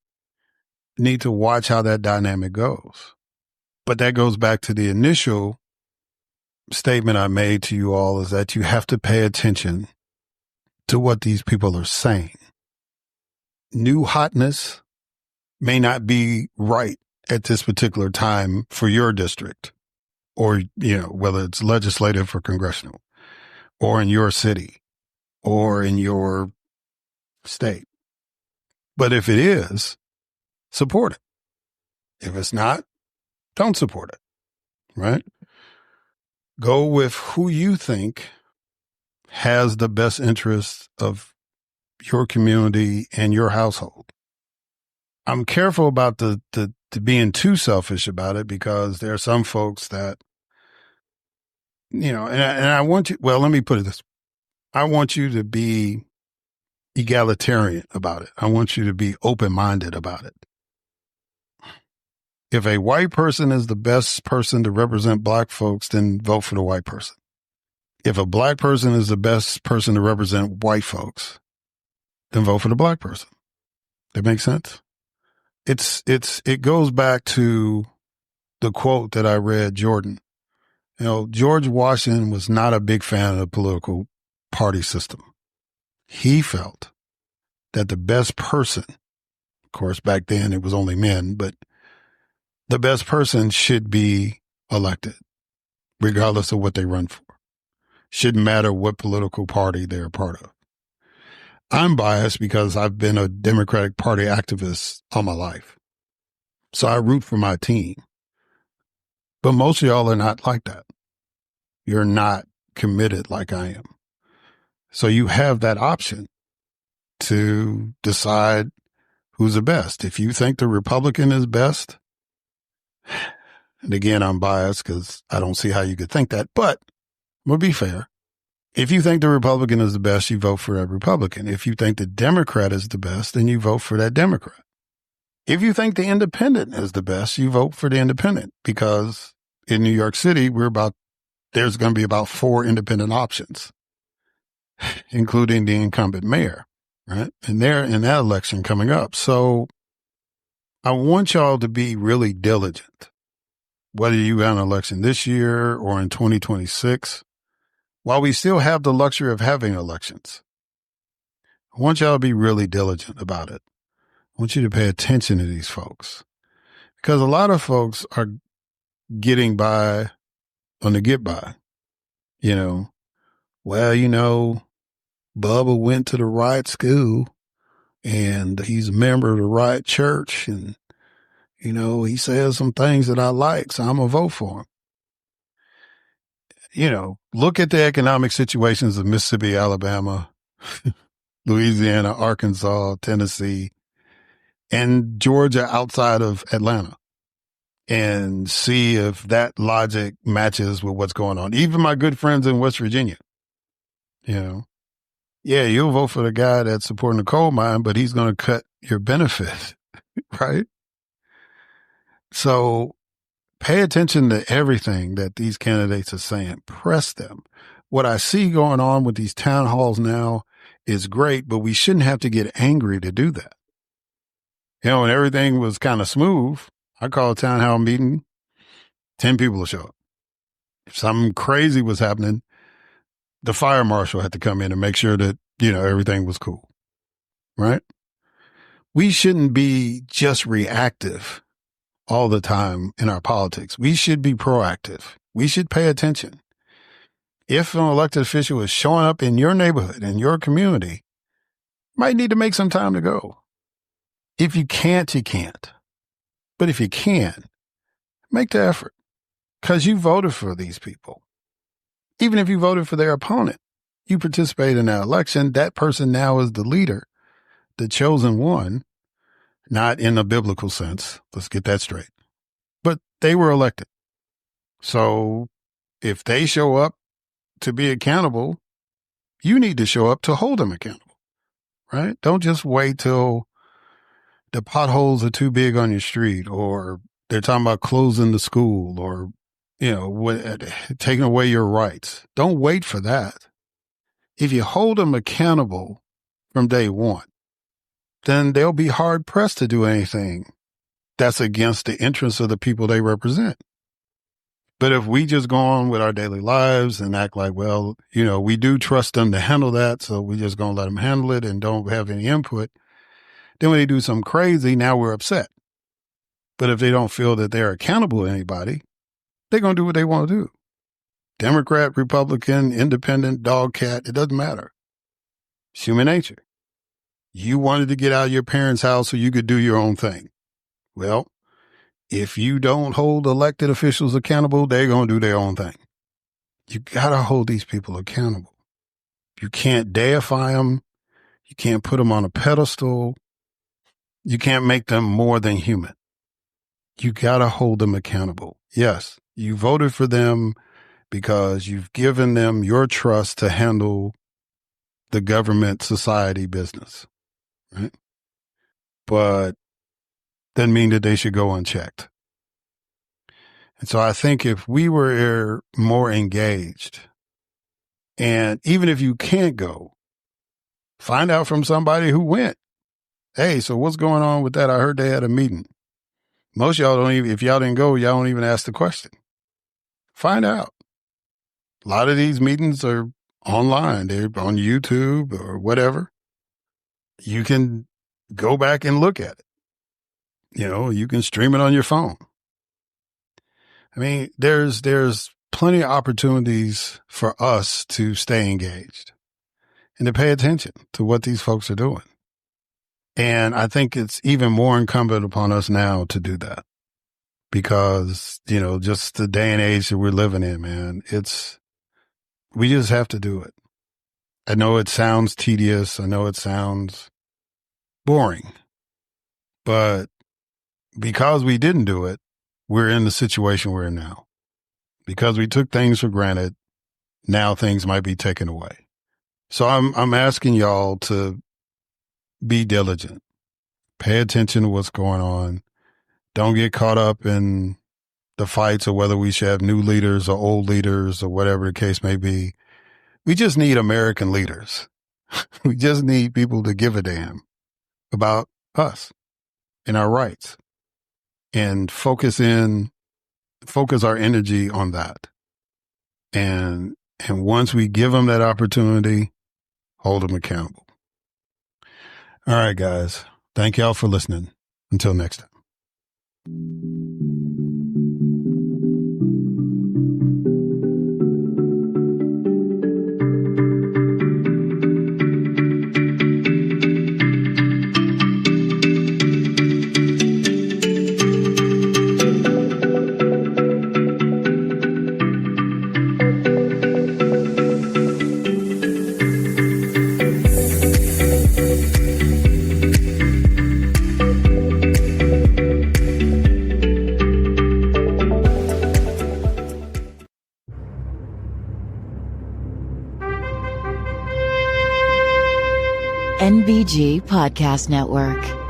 need to watch how that dynamic goes. But that goes back to the initial statement I made to you all, is that you have to pay attention to what these people are saying. New hotness may not be right at this particular time for your district, or, whether it's legislative or congressional, or in your city, or in your state. But if it is, support it. If it's not, don't support it, right? Go with who you think has the best interest of your community and your household. I'm careful about the being too selfish about it, because there are some folks that, and I want you, well, let me put it this way. I want you to be egalitarian about it. I want you to be open-minded about it. If a white person is the best person to represent black folks, then vote for the white person. If a black person is the best person to represent white folks, then vote for the black person. That makes sense? It goes back to the quote that I read, Jordan. George Washington was not a big fan of the political party system. He felt that the best person, of course, back then it was only men, but the best person should be elected, regardless of what they run for. Shouldn't matter what political party they're a part of. I'm biased because I've been a Democratic Party activist all my life. So I root for my team. But most of y'all are not like that. You're not committed like I am. So you have that option to decide who's the best. If you think the Republican is best, and again, I'm biased because I don't see how you could think that, but we'll be fair. If you think the Republican is the best, you vote for that Republican. If you think the Democrat is the best, then you vote for that Democrat. If you think the independent is the best, you vote for the independent, because in New York City, there's going to be about 4 independent options, including the incumbent mayor, right? And they're in that election coming up. So I want y'all to be really diligent, whether you have an election this year or in 2026, while we still have the luxury of having elections. I want y'all to be really diligent about it. I want you to pay attention to these folks, because a lot of folks are getting by on the get by. Bubba went to the right school and he's a member of the right church, and, he says some things that I like, so I'm going to vote for him. Look at the economic situations of Mississippi, Alabama, Louisiana, Arkansas, Tennessee, and Georgia outside of Atlanta, and see if that logic matches with what's going on. Even my good friends in West Virginia, yeah, you'll vote for the guy that's supporting the coal mine, but he's going to cut your benefit, right? So pay attention to everything that these candidates are saying. Press them. What I see going on with these town halls now is great, but we shouldn't have to get angry to do that. When everything was kind of smooth, I call a town hall meeting, 10 people will show up. If something crazy was happening, the fire marshal had to come in and make sure that, everything was cool, right? We shouldn't be just reactive all the time in our politics. We should be proactive. We should pay attention. If an elected official is showing up in your neighborhood, in your community, you might need to make some time to go. If you can't, you can't. But if you can, make the effort, because you voted for these people. Even if you voted for their opponent, you participate in that election. That person now is the leader, the chosen one, not in a biblical sense. Let's get that straight. But they were elected. So if they show up to be accountable, you need to show up to hold them accountable, right? Don't just wait till the potholes are too big on your street, or they're talking about closing the school, or, taking away your rights. Don't wait for that. If you hold them accountable from day one, then they'll be hard pressed to do anything that's against the interests of the people they represent. But if we just go on with our daily lives and act like, we do trust them to handle that, so we're just going to let them handle it and don't have any input, then when they do something crazy, now we're upset. But if they don't feel that they're accountable to anybody, they're going to do what they want to do. Democrat, Republican, independent, dog, cat, it doesn't matter. It's human nature. You wanted to get out of your parents' house so you could do your own thing. Well, if you don't hold elected officials accountable, they're going to do their own thing. You got to hold these people accountable. You can't deify them. You can't put them on a pedestal. You can't make them more than human. You got to hold them accountable. Yes, you voted for them because you've given them your trust to handle the government society business, right? But doesn't mean that they should go unchecked. And so I think if we were more engaged, and even if you can't go, find out from somebody who went. Hey, so what's going on with that? I heard they had a meeting. Most of y'all don't even, if y'all didn't go, y'all don't even ask the question. Find out. A lot of these meetings are online. They're on YouTube or whatever. You can go back and look at it. You can stream it on your phone. I mean, there's plenty of opportunities for us to stay engaged and to pay attention to what these folks are doing. And I think it's even more incumbent upon us now to do that because, just the day and age that we're living in, man, we just have to do it. I know it sounds tedious. I know it sounds boring, but because we didn't do it, we're in the situation we're in now. Because we took things for granted, now things might be taken away. So I'm asking y'all to be diligent. Pay attention to what's going on. Don't get caught up in the fights of whether we should have new leaders or old leaders or whatever the case may be. We just need American leaders. We just need people to give a damn about us and our rights and focus our energy on that. And once we give them that opportunity, hold them accountable. All right, guys. Thank y'all for listening. Until next time. NBG Podcast Network.